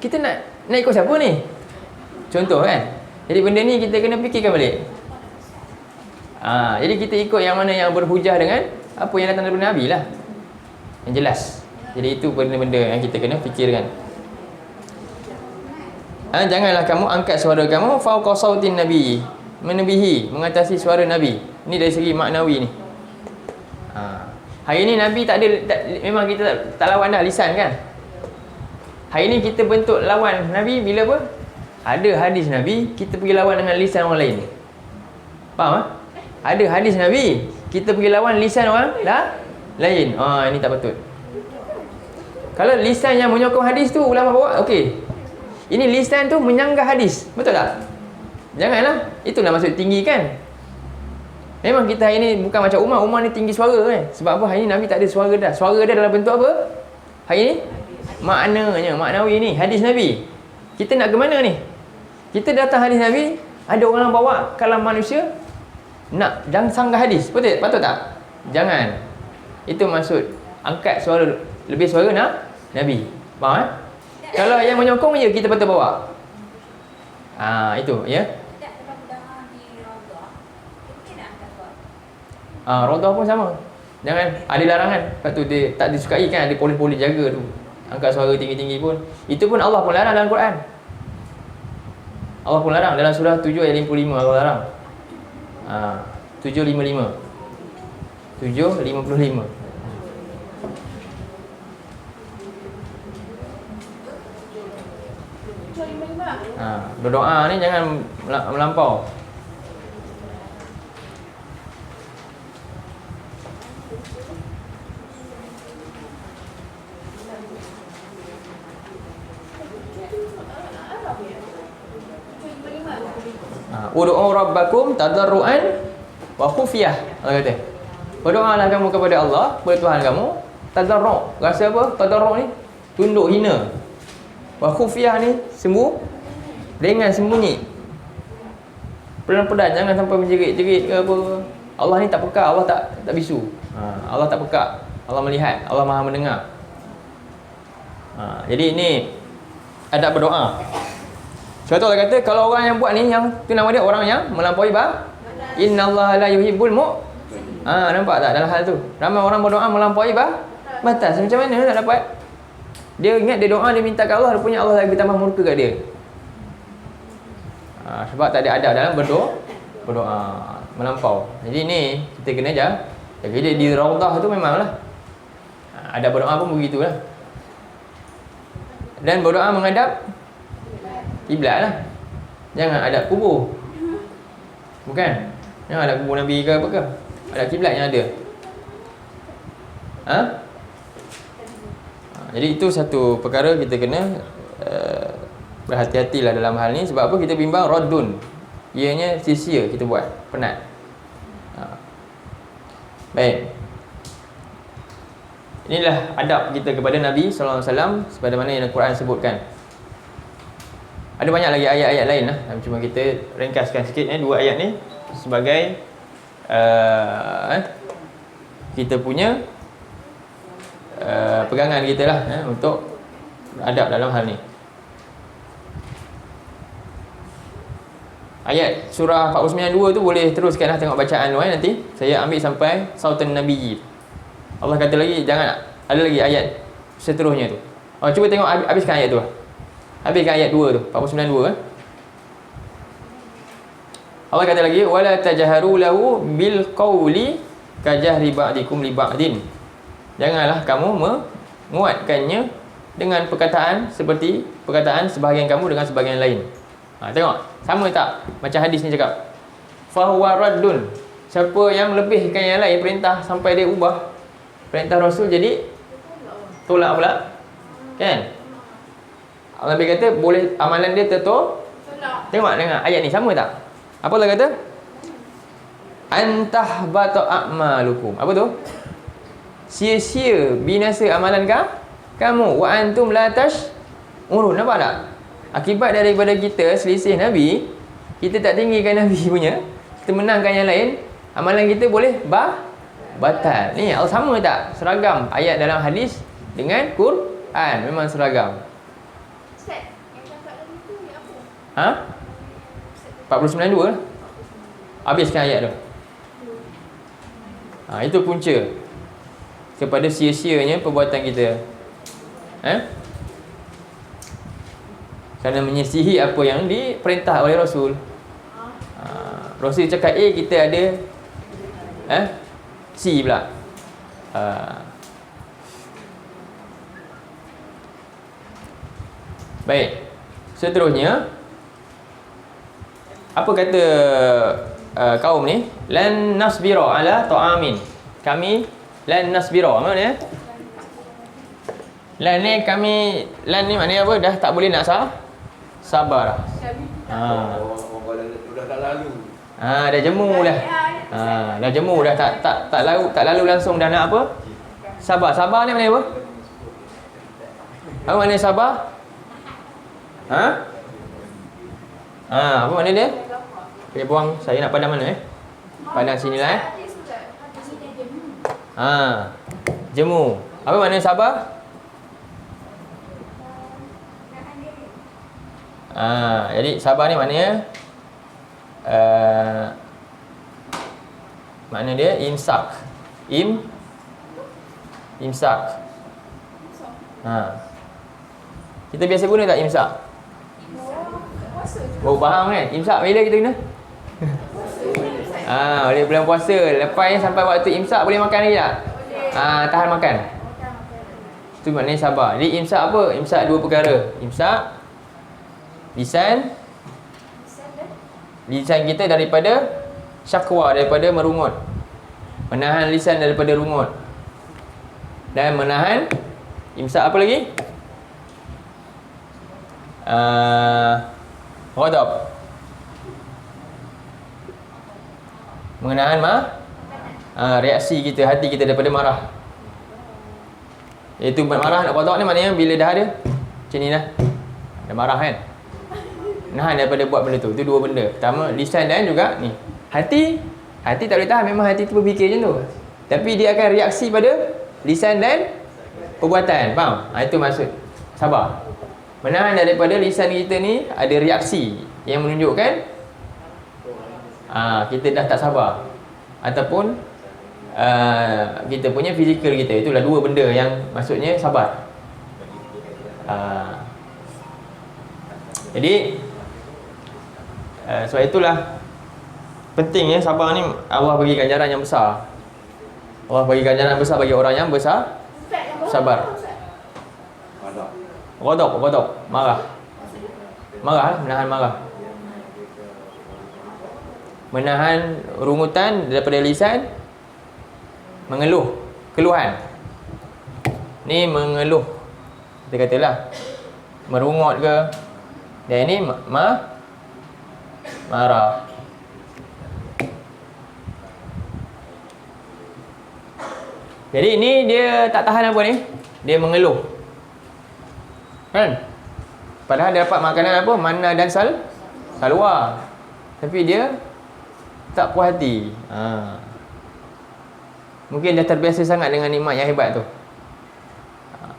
kita nak ikut siapa ni? Contoh kan? Jadi benda ni kita kena fikirkan balik. Jadi kita ikut yang mana yang berhujah dengan apa yang datang daripada Nabi lah. Yang jelas. Jadi itu benda-benda yang kita kena fikirkan. Janganlah kamu angkat suara kamu fauqa sautin Nabi, menebihi, mengatasi suara Nabi. Ini dari segi maknawi ni. Hari ni Nabi memang kita tak lawan dah lisan kan. Hari ni kita bentuk lawan Nabi bila apa? Ada hadis Nabi, kita pergi lawan dengan lisan orang lain. Faham? Ada hadis Nabi, kita pergi lawan lisan orang lain. Ini tak betul. Kalau lisan yang menyokong hadis tu ulama bawa, okey. Ini lisan tu menyanggah hadis. Betul tak? Janganlah. Itulah maksud tinggi kan. Memang kita hari ni bukan macam Umar. Umar ni tinggi suara kan. Sebab apa? Hari ni Nabi tak ada suara dah. Suara dia dalam bentuk apa? Hari ni maknanya, maknawi ni, hadis Nabi. Kita nak ke mana ni? Kita datang hadis Nabi, ada orang bawa kalam manusia nak jangan sanggah hadis. Betul? Patut tak? Jangan. Itu maksud angkat suara, lebih suara Nabi. Faham? Kalau yang menyokong je kita patut bawa. Itu ya. Rodah pun sama. Jangan ada larangan. Lepas tu dia tak disukai kan, ada polis-polis jaga tu. Angkat suara tinggi-tinggi pun. Itu pun Allah pun larang dalam Quran. Allah pun larang dalam surah 7 ayat 55 Allah larang. 755. 755. Berdoa ni jangan melampau. Ud'u rabbakum tadarruan wa khufyah. Allah kata, berdoalah kamu kepada Allah, kepada Tuhan kamu, tadarru'. Rasa apa? Tadarru' ni tunduk hina. Wa khufyah ni dengan sembunyi. Pelan-pelan, jangan sampai menjerit-jerit ke apa. Allah ni tak peka, Allah tak bisu. Allah tak peka, Allah melihat, Allah Maha mendengar. Jadi ini adab berdoa. Sebab tu Allah kata kalau orang yang buat ni, yang tu nama dia orang yang melampaui innallaha la yuhibbul nampak tak dalam hal tu? Ramai orang berdoa melampaui batas. Macam mana nak dapat? Dia ingat dia doa, dia minta ke Allah, rupanya Allah lagi bertambah murka kat dia. Sebab tak ada adab dalam berdoa melampau. Jadi ni kita kena jadi di raudah tu memanglah adab berdoa pun begitulah. Dan berdoa menghadap kiblat lah. Jangan adab kubur. Bukan. Jangan adab kubur Nabi ke apa ke. Adab kiblat yang ada. Jadi itu satu perkara kita kena berhati-hatilah dalam hal ni. Sebab apa? Kita bimbang raddun. Ianya sia-sia kita buat, penat. Baik. Inilah adab kita kepada Nabi sallallahu alaihi wasallam sebagaimana yang Al-Quran sebutkan. Ada banyak lagi ayat-ayat lain lah. Cuma kita ringkaskan sikit dua ayat ni sebagai kita punya pegangan kita lah untuk adab dalam hal ni. Ayat surah 492 tu boleh teruskan lah tengok bacaan tu nanti. Saya ambil sampai sautan Nabi. Allah kata lagi, jangan ada lagi ayat seterusnya tu. Cuba tengok habiskan ayat tu. Habiskan ayat 2 tu, 492 Allah kata lagi, wala tajharu lahu bil qawli kajahri ba'dikum li ba'din. Janganlah kamu menguatkannya dengan perkataan seperti perkataan sebahagian kamu dengan sebahagian lain. Tengok, sama tak macam hadis ni cakap? Fa huwa raddun. Siapa yang lebihkan yang lain perintah sampai dia ubah perintah Rasul jadi tolak pula. Kan? Nabi kata boleh amalan dia tertolak. Tengok dengar ayat ni sama tak? Apa Allah kata? Antahbata a'malukum. Apa tu? Sia-sia binasa amalan kamu. Wa antum la tash'urun. Nampak tak? Akibat daripada kita selisih Nabi, kita tak tinggikan Nabi punya, kita menangkan yang lain, amalan kita boleh batal. Ni sama tak? Seragam ayat dalam hadis dengan Quran. Memang seragam. Ustaz, yang cakap tadi tu yang apa? 49.2 lah. Habiskan ayat tu. Itu punca kepada sia-sianya perbuatan kita. Kerana menyisihi apa yang diperintah oleh Rasul. Rasul cakap A, kita ada C pula. Baik. Seterusnya, apa kata kaum ni? Lan nasbira ala ta'amin. Kami lan nasbira. Mana dia? Lan ni kami, lan ni maknanya apa? Dah tak boleh nak sabar dah. Orang dah tak lalu. Dah jemu dah. Dah jemu dah tak lalu langsung dah nak apa? Sabar. Sabar ni maknanya apa? Apa maknanya sabar? Apa makna dia? Kita buang, saya nak pandang mana Pandang sini lah jemu. Apa makna sabar? Jadi sabar ni maknanya makna dia imsak. Imsak. Kita biasa guna tak imsak? Faham kan? Imsak bila kita guna? Boleh bulan puasa. Lepas ni sampai waktu imsak boleh makan lagi tak? Tahan makan. Itu maknanya sabar. Jadi imsak apa? Imsak dua perkara. Imsak lisan kita daripada syakwa, daripada merungut. Menahan lisan daripada rungut. Dan menahan imsak apa lagi? Ghadab. Menahan reaksi kita, hati kita daripada marah. Iaitu marah, nak ghadab ni maknanya bila dah ada macam ni dah. Dah marah kan? Nahan daripada buat benda tu. Itu dua benda. Pertama, lisan dan juga ni. Hati tak boleh tahan. Memang hati tu berfikir macam tu. Tapi dia akan reaksi pada lisan dan perbuatan. Faham? Itu maksud sabar. Menahan daripada lisan kita ni ada reaksi yang menunjukkan kita dah tak sabar. Ataupun kita punya fizikal kita. Itulah dua benda yang maksudnya sabar. Jadi sebab itulah pentingnya sabar ni. Allah bagi ganjaran yang besar. Allah bagi ganjaran besar bagi orang yang sabar. Ghadab, marah. Menahan marah. Menahan rungutan daripada lisan. Mengeluh, keluhan. Ni mengeluh, kita katalah merungut ke. Dan ini marah. Jadi ni dia tak tahan apa ni? Dia mengeluh. Kan? Padahal dia dapat makanan apa? Manna dan salwa. Tapi dia tak puas hati. Mungkin dah terbiasa sangat dengan nikmat yang hebat tu.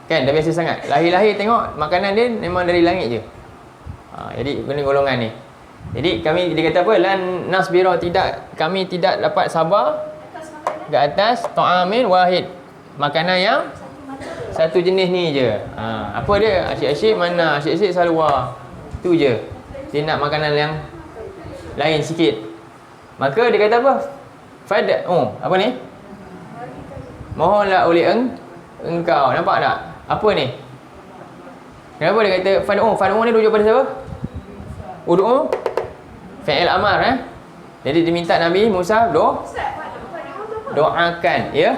Kan? Dah biasa sangat. Lahir-lahir tengok makanan dia memang dari langit je. Jadi kena golongan ni. Jadi dia kata apa? Lan nasbira, kami tidak dapat sabar ke atas ta'amin wahid. Makanan yang satu jenis ni je. Apa dia? Asyik-asyik mana? Asyik-asyik salwa. Tu je. Dia nak makanan yang lain sikit. Maka dia kata apa? Apa ni? Mohonlah oleh engkau. Nampak tak? Apa ni? Kenapa dia kata fad'u ni rujuk pada siapa? Ud'u fi'il amar Jadi diminta Nabi Musa Ustaz, pada orang tu apa? doakan, ya.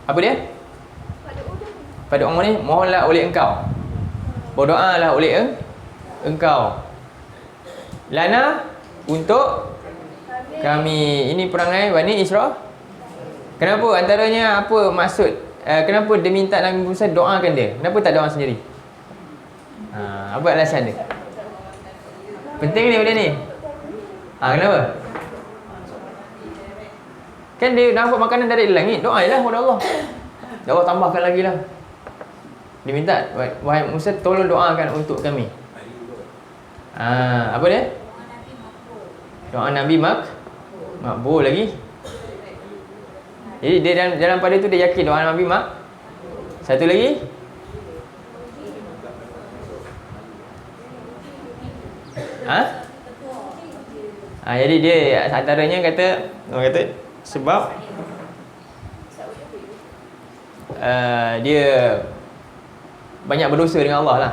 Apa dia? Pada orang. Pada orang ni, mohonlah oleh engkau. Berdoalah oleh engkau. Lana untuk kami. Ini perangai Bani Israel. Kenapa? Antaranya apa maksud? Kenapa dia minta Nabi Musa doakan dia? Kenapa tak doa sendiri? Apa alasan dia? Penting ni benda ni. Kenapa? Kan dia dapat makanan dari langit. Doa je lah kepada Allah. Ya Allah tambahkan lagi lah. Dia minta, wahai Musa tolong doakan untuk kami. Apa dia? Doa Nabi makbul lagi. Jadi dia dalam pada tu dia yakin doa Nabi Satu lagi. Jadi dia antaranya kata sebab dia banyak berdosa dengan Allah lah.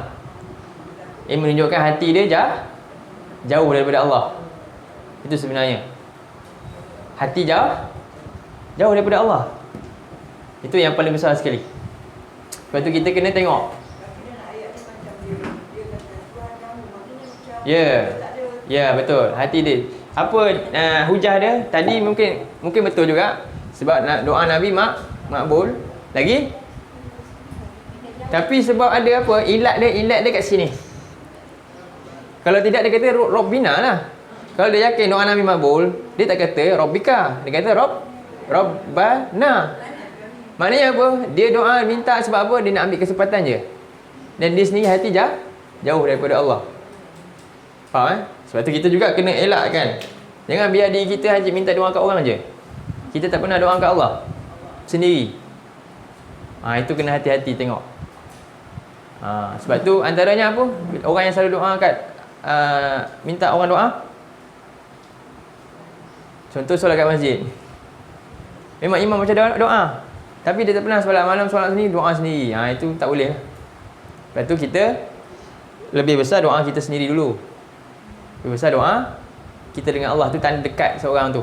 Ia menunjukkan hati dia jauh daripada Allah. Itu sebenarnya. Hati jauh daripada Allah. Itu yang paling besar sekali. Lepas tu kita kena tengok. Ya, betul. Hati dia. Apa hujah dia? Tadi mungkin betul juga. Sebab doa Nabi makbul. Lagi? Tapi sebab ada apa? Ilat dia kat sini. Kalau tidak dia kata Rabbina lah. Kalau dia yakin doa Nabi makbul, dia tak kata Rabbika. Dia kata Rabbana. Maknanya apa? Dia doa minta sebab apa? Dia nak ambil kesempatan je. Dan dia sendiri hati jauh daripada Allah. Faham? Sebab tu kita juga kena elakkan. Jangan biar diri kita hanya minta doa kat orang je. Kita tak pernah doa kat Allah sendiri. Itu kena hati-hati tengok. Sebab tu antaranya apa? Orang yang selalu doa kat minta orang doa. Contoh solat kat masjid. Memang imam macam doa. Tapi dia tak pernah solat malam, solat sendiri, doa sendiri. Itu tak boleh. Lepas tu kita lebih besar doa kita sendiri dulu. Lebih besar doa kita dengan Allah. Tu tanda dekat seorang tu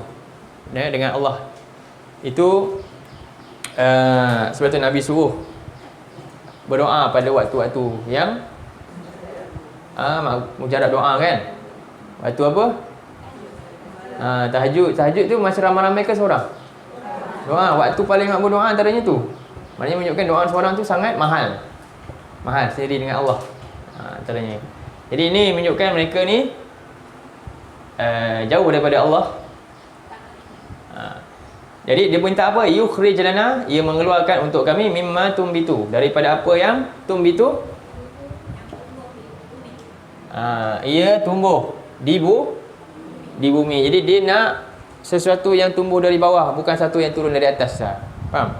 dengan Allah. Itu sebab tu Nabi suruh berdoa pada waktu-waktu yang mujarab doa kan. Waktu apa? Tahajud tu masa ramai-ramai ke seorang? Doa, waktu paling nak berdoa antaranya tu. Maknanya menunjukkan doa seorang tu sangat mahal sendiri dengan Allah. Antaranya. Jadi ini menunjukkan mereka ni jauh daripada Allah. Jadi dia minta apa? Yukhrij lana, ia mengeluarkan untuk kami mimma tumbitu, daripada apa yang tumbitu ia tumbuh di bumi. Jadi dia nak sesuatu yang tumbuh dari bawah, bukan satu yang turun dari atas. Faham?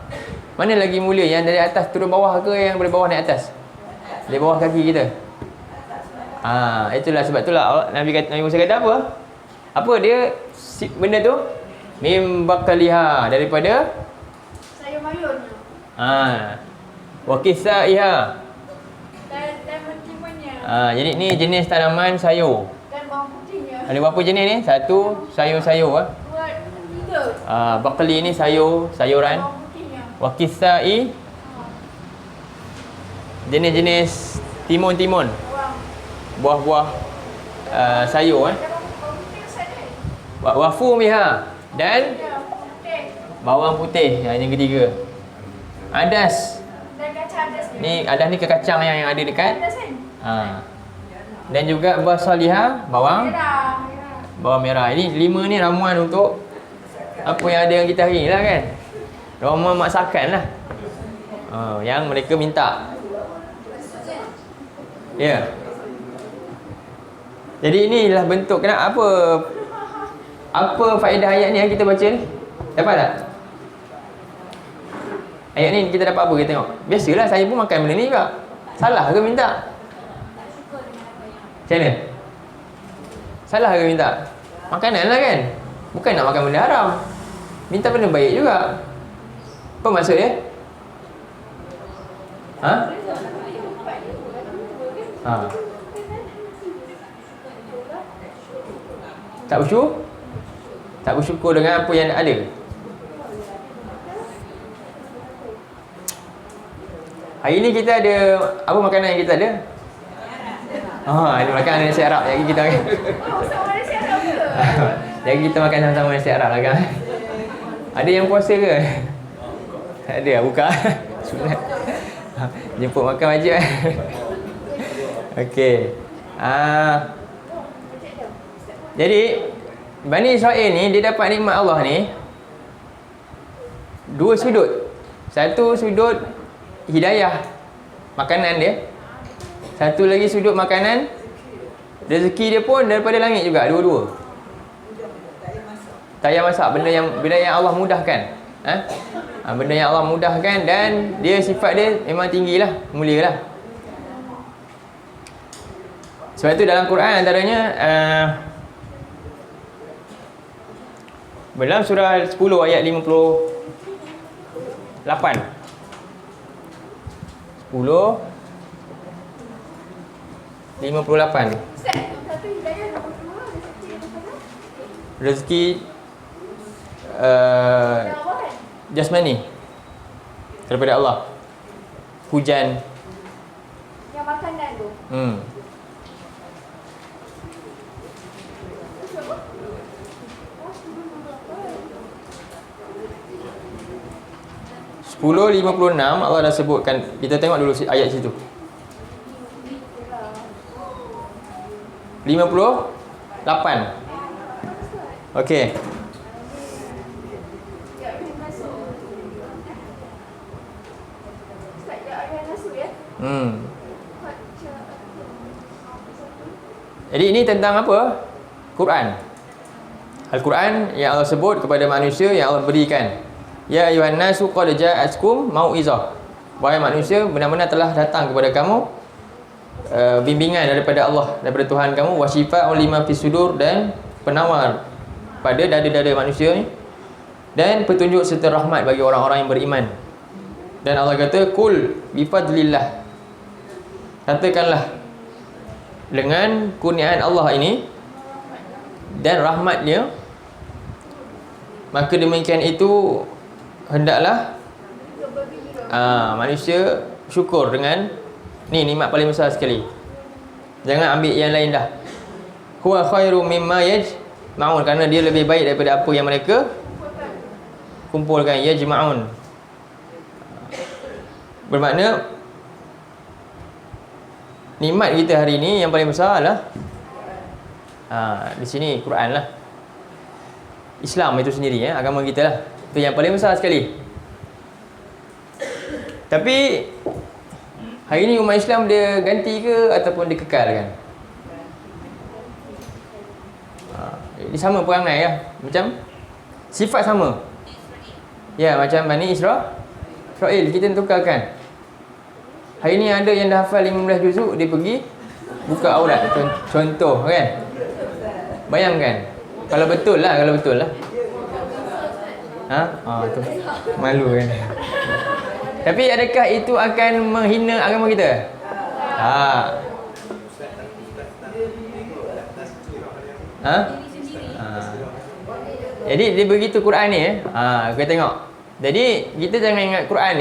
Mana lagi mulia, yang dari atas turun bawah ke yang dari bawah naik atas? Dari bawah kaki kita. Itulah sebab itulah Nabi Musa kata apa? Apa dia benda tu? Mim bakaliha, daripada Sayur mayun. Wa kisaiha. Dan mentimunnya. Jadi ni jenis tanaman sayur. Dan bawang putihnya. Ada berapa jenis ni? Satu, sayur-sayur. 2, 3. Bakali ni sayuran. Bawang putihnya. Wa kisai, jenis-jenis timun-timun. Buah-buah sayur. Bawang putih Ustaz ni. Wa fumiha, dan bawang putih. Yang ketiga. Adas. Dan kacang adas Ni adas ni kekacang yang ada dekat. Adas kan? Dan juga basaliha, bawang merah. Ini 5 ni ramuan untuk apa yang ada yang kita hari ni lah kan. Ramuan masakan lah. Yang mereka minta. Ya. Jadi inilah bentuk apa faedah ayat ni yang kita baca ni? Dapat tak? Ayat ni kita dapat apa? Kita tengok. Biasalah saya pun makan benda ni juga. Salah ke minta? Macam mana? Salah ke minta? Makanan lah kan? Bukan nak makan benda haram. Minta benda baik juga. Apa maksud dia? Tak bersyukur? Tak bersyukur dengan apa yang ada. Hari ni kita ada apa makanan yang kita ada? Ada makanan nasi Arab. Jadi kita makan. Oh, sama ada siapa ke? Jadi kita makan sama-sama nasi Arab lah kan. Ada yang puasa ke? Tak ada, buka. Sunat. Jemput makan wajib. Okey. Jadi Bani Israel ni dia dapat nikmat Allah ni dua sudut. Satu sudut hidayah makanan dia. Satu lagi sudut makanan rezeki dia pun daripada langit juga, dua-dua. Tak payah masak, benda yang Allah mudahkan. Benda yang Allah mudahkan dan dia sifat dia memang tinggilah, mulialah. Sebab itu dalam Quran antaranya dalam surah 10 ayat 58. 58. Ustaz, satu hidayah nombor 2, rezeki yang mana? Rezeki Yang Allah kan? jasmani daripada Allah. Hujan. Yang makanan tu. Sepuluh 56 Allah dah sebutkan. Kita tengok dulu ayat situ. 58. Okey. Ya ayuhan nasu. Ustaz, ya ayuhan nasu ya. Jadi ini tentang apa? Quran. Al-Quran yang Allah sebut kepada manusia yang Allah berikan. Ya ayuhan nasu qad ja'atkum mau'izah. Wahai manusia, benar-benar telah datang kepada kamu bimbingan daripada Allah, daripada Tuhan kamu, wa syifa'un lima fis sudur, dan penawar pada dada-dada manusia ni, dan petunjuk serta rahmat bagi orang-orang yang beriman. Dan Allah kata kul bifadlillah. Katakanlah dengan kurniaan Allah ini dan rahmatnya, maka demikian itu hendaklah manusia syukur dengan ni nikmat paling besar sekali. Jangan ambil yang lain dah. Huwa khairu mimma yajma'un, kerana dia lebih baik daripada apa yang mereka kumpulkan. Yajma'un bermakna nikmat kita hari ni yang paling besar adalah di sini Quran lah. Islam itu sendiri, agama kita lah. Itu yang paling besar sekali. Tapi hari ni umat Islam dia ganti ke ataupun dia kekalkan? Dia sama perangai lah. Macam sifat sama. Ya, macam Bani Israel kita tukarkan. Hari ni ada yang dah hafal 15 juzuk, dia pergi buka aurat. Contoh kan. Bayangkan. Kalau betul lah. Tu malu kan. Tapi adakah itu akan menghina agama kita? Jadi dia begitu Quran ni kita tengok. Jadi kita jangan ingat Quran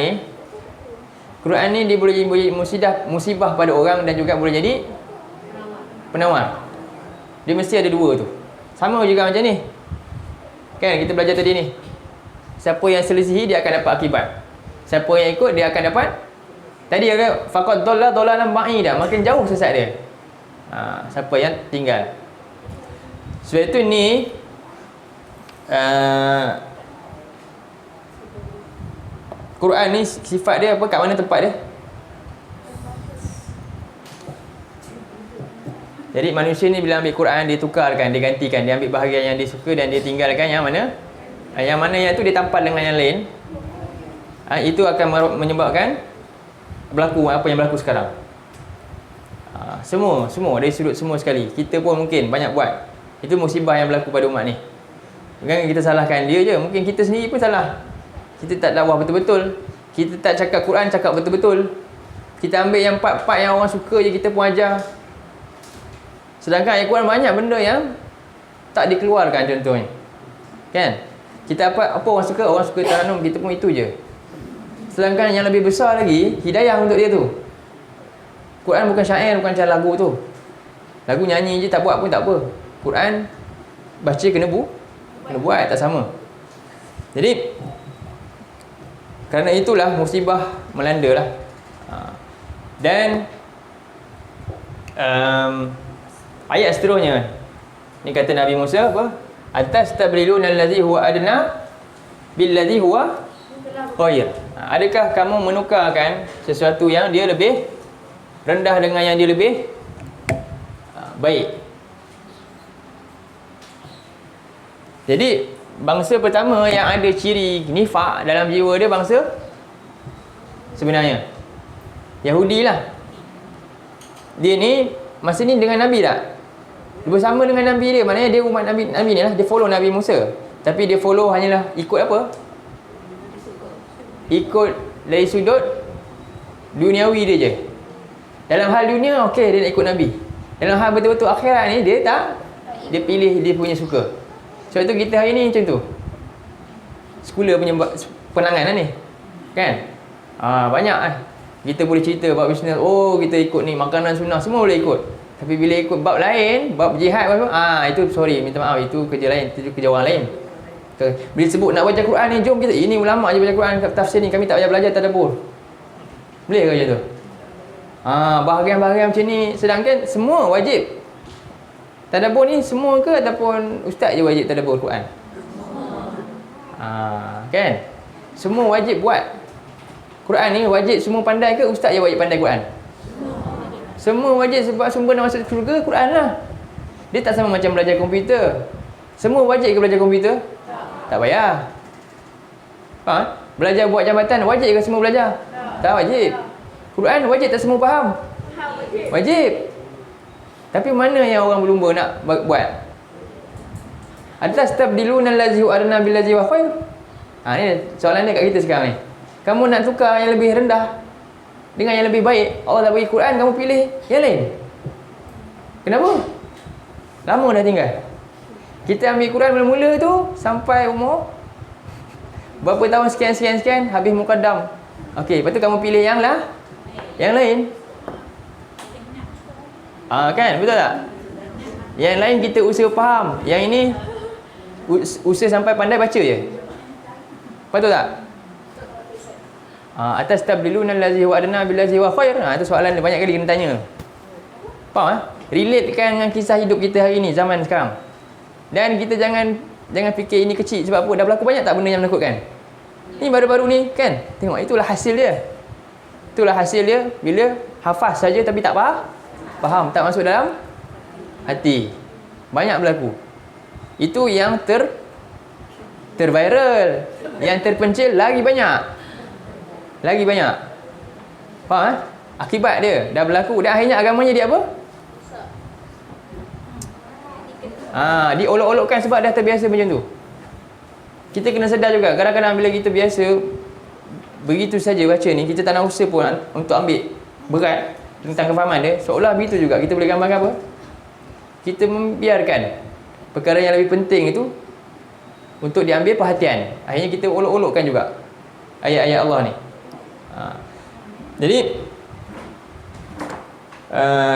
ni dia boleh jadi musibah pada orang dan juga boleh jadi penawar. Dia mesti ada dua tu. Sama juga macam ni. Kan kita belajar tadi ni. Siapa yang selisihi dia akan dapat akibat. Siapa yang ikut dia akan dapat. Tadi dia faqad dhalla dhalalan ba'ida, makin jauh sesat dia. Siapa yang tinggal. Sebab itu ni Quran ni sifat dia apa, kat mana tempat dia? Jadi manusia ni bila ambil Quran, dia tukarkan, dia gantikan, dia ambil bahagian yang dia suka dan dia tinggalkan yang mana? Yang mana yang tu dia tampal dengan yang lain. Itu akan menyebabkan berlaku apa yang berlaku sekarang. Semua dari sudut semua sekali. Kita pun mungkin banyak buat. Itu musibah yang berlaku pada umat ni. Bukan kita salahkan dia je, mungkin kita sendiri pun salah. Kita tak dakwah betul-betul. Kita tak cakap Quran, cakap betul-betul. Kita ambil yang part-part yang orang suka je, kita pun ajar. Sedangkan ayat Quran banyak benda yang tak dikeluarkan contohnya. Kan? Kita apa orang suka? Orang suka Taranum, kita pun itu je. Sedangkan yang lebih besar lagi, hidayah untuk dia tu. Quran bukan syair, bukan macam lagu tu. Lagu nyanyi je tak buat pun tak apa. Quran baca kena buat, tak sama. Jadi kerana itulah musibah melanda lah. Dan ayat seterusnya ni kata Nabi Musa apa? Atastabriluna allazi huwa adna billadzi huwa khair. Adakah kamu menukarkan sesuatu yang dia lebih rendah dengan yang dia lebih baik? Jadi bangsa pertama yang ada ciri nifak dalam jiwa dia bangsa sebenarnya Yahudi lah. Dia ni masa ni dengan Nabi tak? Dia bersama dengan Nabi dia. Maknanya dia umat Nabi ni lah. Dia follow Nabi Musa. Tapi dia follow hanyalah ikut apa? Ikut dari sudut duniawi dia je. Dalam hal dunia, okey, dia nak ikut Nabi. Dalam hal betul-betul akhirat ni, dia tak. Dia pilih dia punya suka. Sebab tu kita hari ni macam tu. Sekolah punya penangan lah ni. Kan? Banyak lah. Kita boleh cerita bab bisnes. Oh, kita ikut ni, makanan sunnah. Semua boleh ikut. Tapi bila ikut bab lain, bab jihad, itu sorry, minta maaf. Itu kerja lain. Itu kerja orang lain. Bila sebut nak baca Quran ni, jom kita. Ini ulama' je baca Quran, tafsir ni. Kami tak payah belajar tadabbur. Boleh ke macam tu? Bahagian-bahagian macam ni. Sedangkan semua wajib. Tadabbur ni semua ke ataupun ustaz je wajib tadabbur Quran? Kan? Semua wajib buat. Quran ni wajib semua pandai ke ustaz je wajib pandai Quran? Semua wajib sebab sumber nak masuk syurga Quran lah. Dia tak sama macam belajar komputer. Semua wajib ke belajar komputer? Tak payah. Belajar buat jambatan wajib ke semua belajar? Tak wajib. Quran wajib tak semua faham? Wajib. Tapi mana yang orang berlumba nak buat? Atastabdiluna allazi huwa adna billazi huwa khair. Ni soalan dia kat kita sekarang ni. Kamu nak tukar yang lebih rendah dengan yang lebih baik. Allah tak bagi Quran, kamu pilih yang lain. Kenapa? Lama dah tinggal. Kita ambil Quran mula-mula tu sampai umur berapa tahun sekian, habis muqaddam. Okey, lepas tu kamu pilih yang lain. Kan? Betul tak? Yang lain kita usaha faham. Yang ini usaha sampai pandai baca je. Betul tak? Atastabdiluna allazi huwa adna billazi huwa khair. Itu soalan dia banyak kali kena tanya. Faham? Relatekan dengan kisah hidup kita hari ni, zaman sekarang. Dan kita jangan fikir ini kecil. Sebab apa? Dah berlaku banyak tak benda yang menakutkan? Ni baru-baru ni kan? Tengok, itulah hasil dia. Itulah hasil dia bila hafaz saja tapi tak faham, tak masuk dalam hati. Banyak berlaku. Itu yang terviral. Yang terpencil lagi banyak. Faham? Akibat dia dah berlaku. Dan akhirnya agamanya dia apa? Diolok-olokkan sebab dah terbiasa macam tu. Kita kena sedar juga. Kadang-kadang bila kita biasa begitu saja baca ni, kita tak nak usaha pun untuk ambil berat tentang kefahaman dia. Seolah begitu juga. Kita boleh gambarkan apa? Kita membiarkan perkara yang lebih penting itu untuk diambil perhatian. Akhirnya kita olok-olokkan juga ayat-ayat Allah ni. Jadi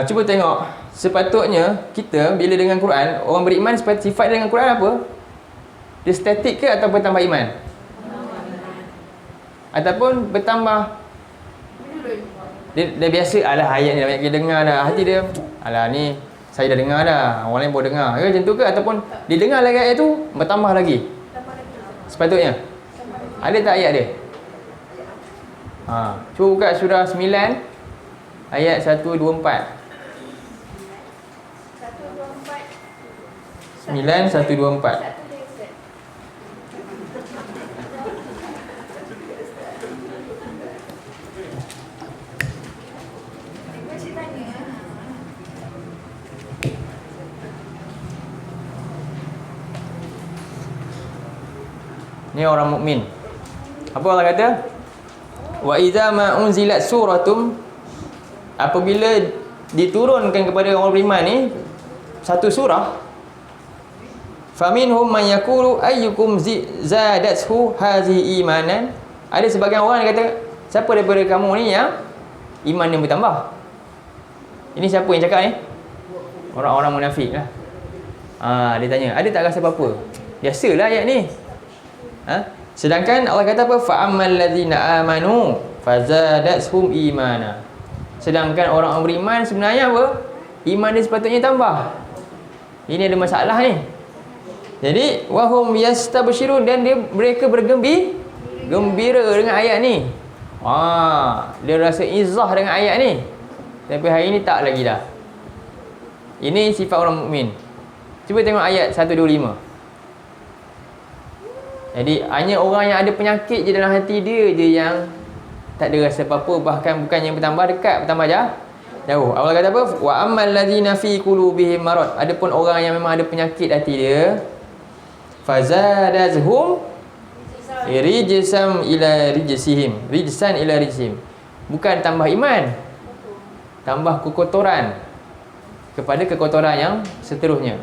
cuba tengok. Sepatutnya kita bila dengan Quran, orang beriman sifat dengan Quran apa? Dia statik ke atau bertambah iman? Ataupun bertambah dia biasa, alah ayat ni dah banyak kita dengar dah. Hati dia, alah ni saya dah dengar dah, orang lain baru dengar ke macam tu ke? Ataupun dia dengar lagi ayat tu, bertambah lagi? Sepatutnya ada tak ayat dia? Cuba buka surah 9 ayat 124. 9:124. Ni orang mukmin. Apa Allah kata? Wa idza ma unzilat suratum, apabila diturunkan kepada orang beriman ni satu surah, Faminhum man yaqulu ayyukum zadathu hazihi imanan. Ada sebagian orang yang kata, siapa daripada kamu ni yang iman yang bertambah? Ini siapa yang cakap ni? Orang-orang munafik lah. Dia tanya, ada tak rasa apa-apa? Biasalah ayat ni. Sedangkan Allah kata apa? Fa'ammal ladzina amanu fazadathum imana. Sedangkan orang beriman sebenarnya apa? Iman dia sepatutnya tambah. Ini ada masalah ni. Jadi wahum yastabshirun, dan mereka gembira dengan ayat ni. Dia rasa izzah dengan ayat ni. Tapi hari ni tak lagi dah. Ini sifat orang mukmin. Cuba tengok ayat 125. Jadi hanya orang yang ada penyakit je dalam hati dia je yang tak ada rasa apa-apa, bahkan bukan yang bertambah, dekat, bertambah jauh. Allah kata apa? Wa ammal ladzina fi qulubihim marad. Adapun orang yang memang ada penyakit hati dia, fazadazhum rijsan ila rijsihim. Bukan tambah iman, tambah kekotoran kepada kekotoran yang seterusnya.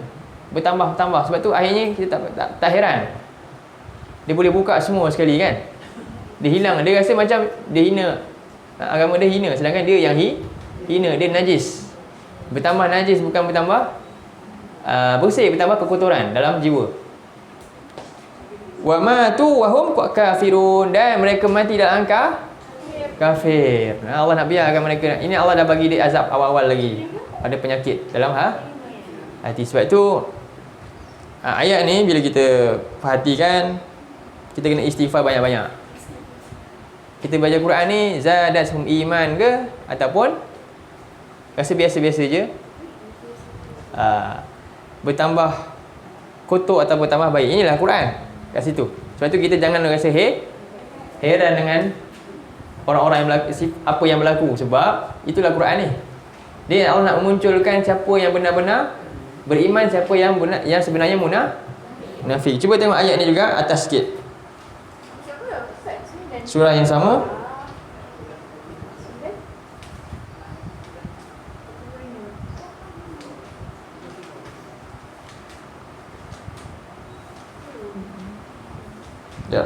Bertambah. Sebab tu akhirnya kita tak heran. Dia boleh buka semua sekali kan. Dia hilang. Dia rasa macam dia hina. Agama dia hina. Sedangkan dia yang hina. Dia najis. Bertambah najis, bukan bertambah bersih, bertambah kekotoran dalam jiwa. Wa matu wa hum kafirun. Dan mereka mati dalam kafir. Allah nak biarkan mereka. Ini Allah dah bagi dia azab awal-awal lagi. Ada penyakit dalam hati. Sebab tu ayat ni bila kita perhatikan, kita kena istighfar banyak-banyak. Kita baca Quran ni zadathum iman ke, ataupun rasa biasa-biasa je, bertambah kotor atau bertambah baik. Inilah Quran kat situ. Sebab tu kita jangan rasa heran dengan orang-orang yang berlaku, apa yang berlaku, sebab itulah Quran ni. Dia Allah nak memunculkan siapa yang benar-benar beriman, siapa yang sebenarnya munafik. Cuba tengok ayat ni juga atas sikit. Surah yang sama. Ya.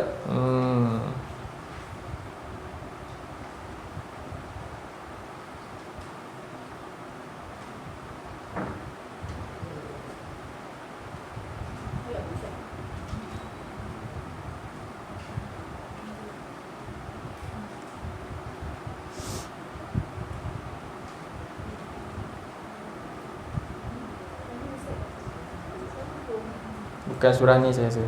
Bukan surah ni saya rasa.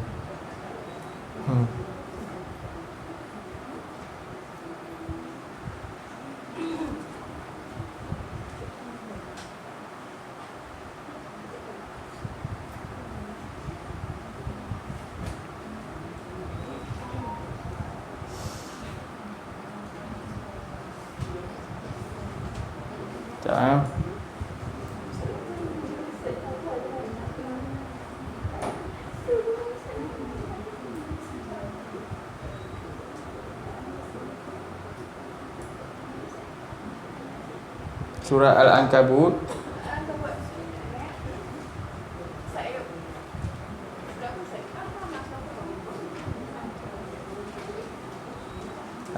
Sekejap. Surah Al-Ankabut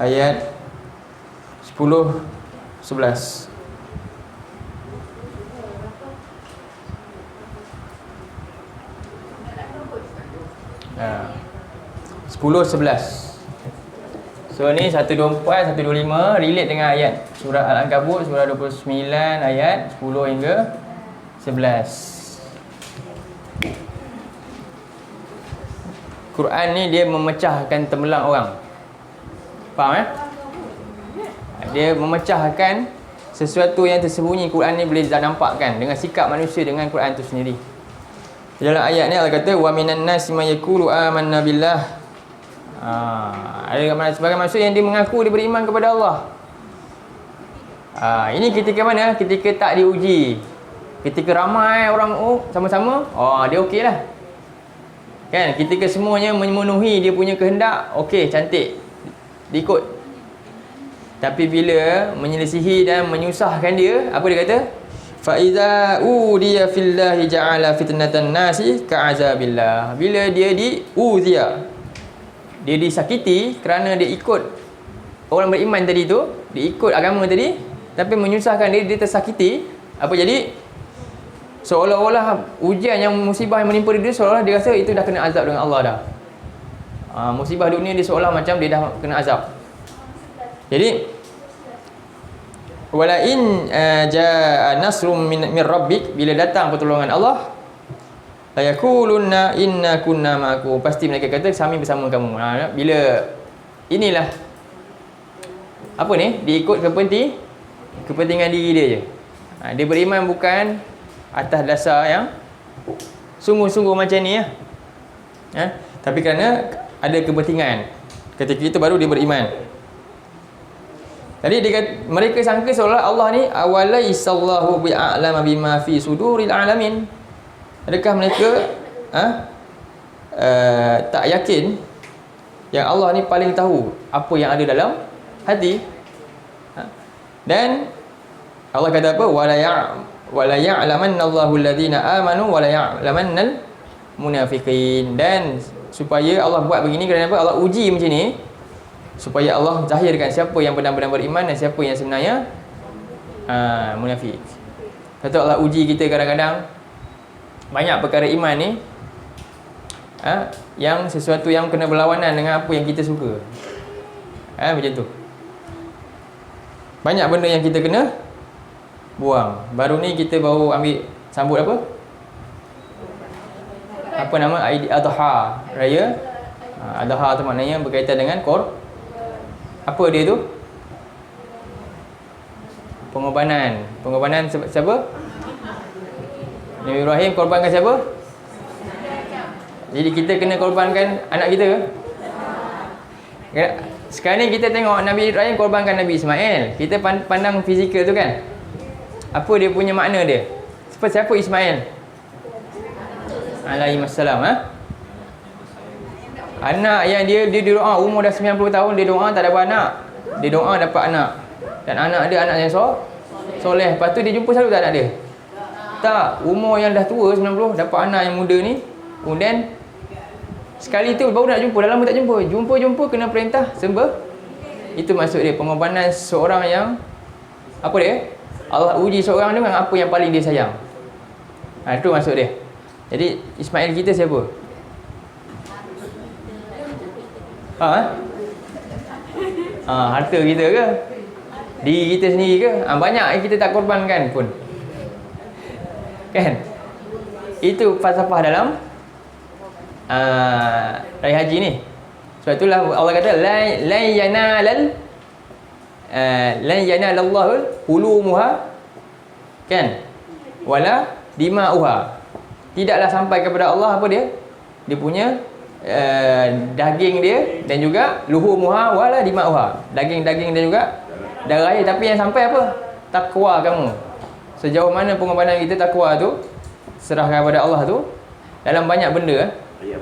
ayat 10, 11. Ha. 10, 11. So ni 124, 125 relate dengan ayat surah Al-Ankabut surah 29 ayat 10 hingga 11. Quran ni dia memecahkan tembelang orang. Faham Dia memecahkan sesuatu yang tersembunyi. Quran ni boleh nampakkan dengan sikap manusia dengan Quran tu sendiri. Dalam ayat ni Allah kata wa minan nasi may yaqulu amanna billah. Ada sebagai manusia yang dia mengaku dia beriman kepada Allah. Ini ketika mana? Ketika tak diuji. Ketika ramai orang sama-sama, dia okey lah. Kan? Ketika semuanya memenuhi dia punya kehendak, okey, cantik, diikut. Tapi bila menyelisihi dan menyusahkan dia, apa dia kata? Fa iza udiya fillahi ja'ala fitnatan nasi ka'azabillah. Bila dia diuziya, dia disakiti kerana dia ikut orang beriman tadi tu, dia ikut agama tadi, tapi menyusahkan dia tersakiti. Apa jadi? Seolah-olah ujian yang musibah yang menimpa dia, seolah dia rasa itu dah kena azab dengan Allah dah. Musibah dunia dia seolah macam dia dah kena azab. Jadi wala in jaa nasrum min rabbik, bila datang pertolongan Allah, la yaqulunna inna kunna ma'akum, pasti mereka kata kami bersama kamu. Bila inilah apa ni, dia ikut kepentingan diri dia je. Dia beriman bukan atas dasar yang sungguh-sungguh macam ni ya. Tapi kerana ada kepentingan, ketika itu baru dia beriman. Tadi dia kata, mereka sangka seolah Allah ni awalaisallahu bi'a'lama bima fi suduril alamin. Adakah mereka tak yakin yang Allah ni paling tahu apa yang ada dalam hati? Dan Allah kata apa? Wala ya'lamanna Allahu alladhina amanu wala ya'lamannal munafiqin. Dan supaya Allah buat begini kerana apa? Allah uji macam ni supaya Allah zahirkan siapa yang benar-benar beriman dan siapa yang sebenarnya munafik. Kata Allah uji kita kadang-kadang banyak perkara iman ni yang sesuatu yang kena berlawanan dengan apa yang kita suka. Macam tu. Banyak benda yang kita kena buang. Baru ni kita baru ambil sambut apa? Apa nama? Adha, raya Adha tu maknanya berkaitan dengan apa dia tu? Pengorbanan siapa? Nabi Ibrahim korbankan siapa? Jadi kita kena korbankan anak kita ke? Sekarang ni kita tengok Nabi Ibrahim korbankan Nabi Ismail. Kita pandang fizikal tu kan, apa dia punya makna dia? Siapa Ismail alaihi wassalam? Anak yang dia doa umur dah 90 tahun, dia doa tak dapat anak, dia doa dapat anak. Dan anak dia anak yang soleh. Lepas tu dia jumpa selalu tak anak dia? Tak, umur yang dah tua 90 dapat anak yang muda ni. Kemudian sekali tu baru nak jumpa, dah lama tak jumpa kena perintah sembah. Itu maksud dia, pengorbanan seorang yang apa dia? Allah uji seorang dengan apa yang paling dia sayang. Itu maksud dia. Jadi Ismail kita siapa? Harta kita ke? Diri kita sendiri ke? Banyak yang kita tak korbankan pun, kan? Itu falsafah dalam raya haji ni. Sebab itulah Allah kata lan yanalallahu hulumuha, kan, wala dima'uha. Tidaklah sampai kepada Allah apa dia? Dia punya daging dia dan juga luhumuha wala dima'uha. Daging-daging dan juga darah dia. Tapi yang sampai apa? Takwa kamu. Sejauh mana pengorbanan kita, takwa tu serahkan kepada Allah tu dalam banyak benda. Ayat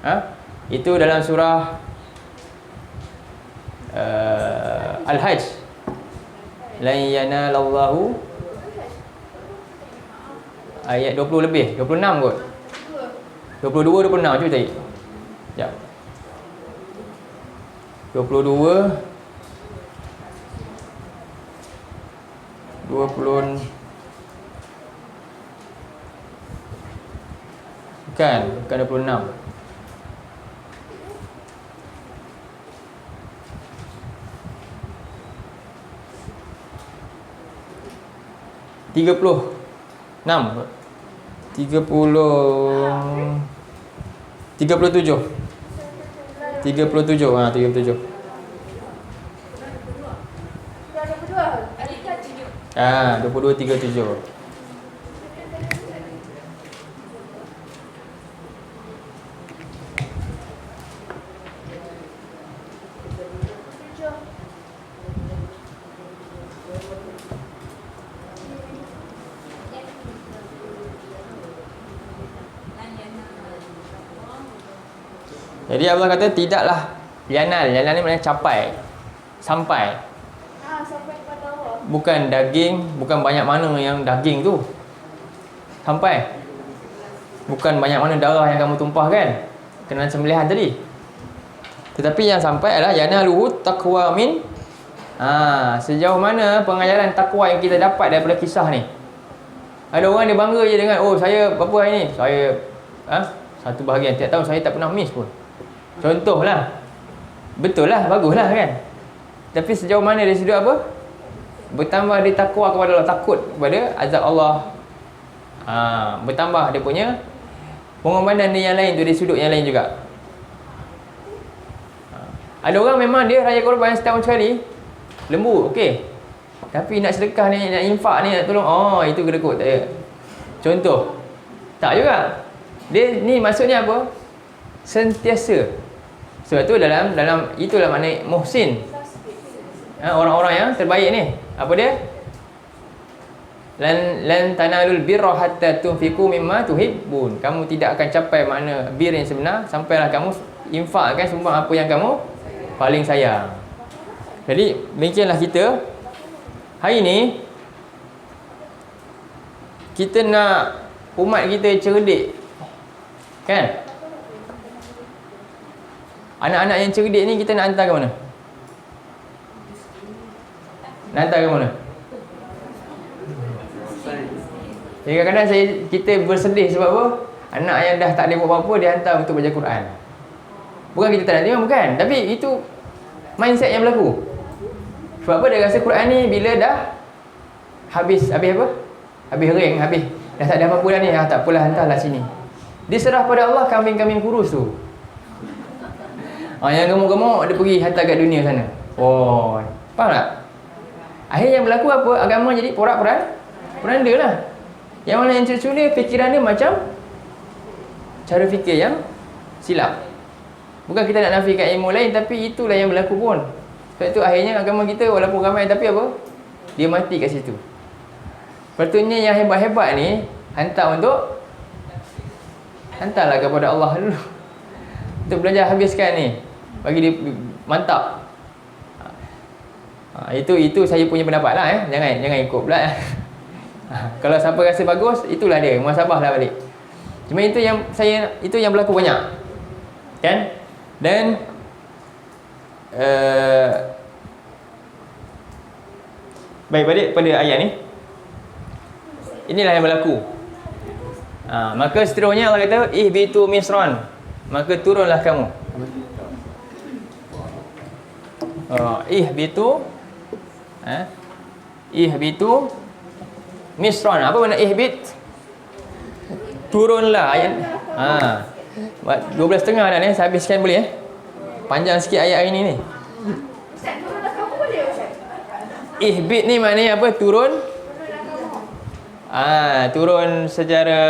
mana? Itu dalam surah Al-Hajj. Lan yanalallahu, ayat 20 lebih, 26 kot. 22, 26 cuba cari. Sekejap. 22 20 bukan 26. Tiga puluh 37 37. Dah 22. 22 37. Jadi Allah kata tidaklah yanal ni maknanya capai, sampai. Sampai kepada Allah. bukan daging, bukan banyak mana yang daging tu sampai, bukan banyak mana darah yang kamu tumpahkan kena sembelihan tadi, tetapi yang sampai adalah yanaluhu taqwa min. Sejauh mana pengajaran takwa yang kita dapat daripada kisah ni. Ada orang dia bangga je dengan, oh saya berapa hari ni, saya satu bahagian tiap tahun saya tak pernah miss pun. Contohlah, betul lah, bagus lah kan. Tapi sejauh mana dari sudut apa? Bertambah dia takwa kepada Allah, takut kepada azab Allah. Bertambah dia punya pengorbanan dia yang lain tu, dari sudut yang lain juga. Ada orang memang dia raya korban setahun sekali, lembu, okey. Tapi nak sedekah ni, nak infak ni, nak tolong, itu kedekut, tak ada. Contoh, tak juga. Dia ni maksudnya apa? Sentiasa. Sebab tu dalam itulah makna muhsin. Orang-orang yang terbaik ni, apa dia? Lan tanalul birra hatta tunfiqu mimma tuhibbun. Kamu tidak akan capai makna bir yang sebenar sampailah kamu infakkan sumbang apa yang kamu paling sayang. Jadi demikianlah kita hari ni, kita nak umat kita cerdik, kan? Anak-anak yang cerdik ni kita nak hantar ke mana? Nak hantar ke mana? Jadi kadang-kadang kita bersedih sebab apa? Anak yang dah tak boleh buat apa-apa dia hantar untuk baca Quran. Bukan kita tak nak terima, bukan. Tapi itu mindset yang berlaku. Sebab apa? Dia rasa Quran ni bila dah habis apa? Habis ring, habis. Dah tak ada apa-apa dah ni. Tak apalah, hantarlah sini. Dia serah pada Allah kambing-kambing kurus tu. Yang gemuk-gemuk dia pergi hantar kat dunia sana. Faham tak? Akhirnya yang berlaku apa? Agama jadi porak-poranda lah. Yang mana yang curi-curi fikiran dia macam cara fikir yang silap. Bukan kita nak nafikan ilmu lain, tapi itulah yang berlaku pun. Sebab itu akhirnya agama kita walaupun ramai, tapi apa? Dia mati kat situ. Patutnya yang hebat-hebat ni hantarlah kepada Allah dulu. Untuk belajar habiskan ni, bagi dia mantap. Itu saya punya pendapat lah. Jangan ikut pula. Kalau siapa rasa bagus, itulah dia, muhasabahlah balik. Cuma itu yang berlaku banyak, kan? Dan baik, balik pada ayat ni. Inilah yang berlaku. Maka seterusnya Allah kata, ihbitu misran, maka turunlah kamu. Ihbitu misran. Apa makna ihbit? Turunlah. Ayat 12.5 dah ni, saya habiskan boleh panjang sikit ayat hari ni. Ihbit ni maknanya apa? Turun. Turun secara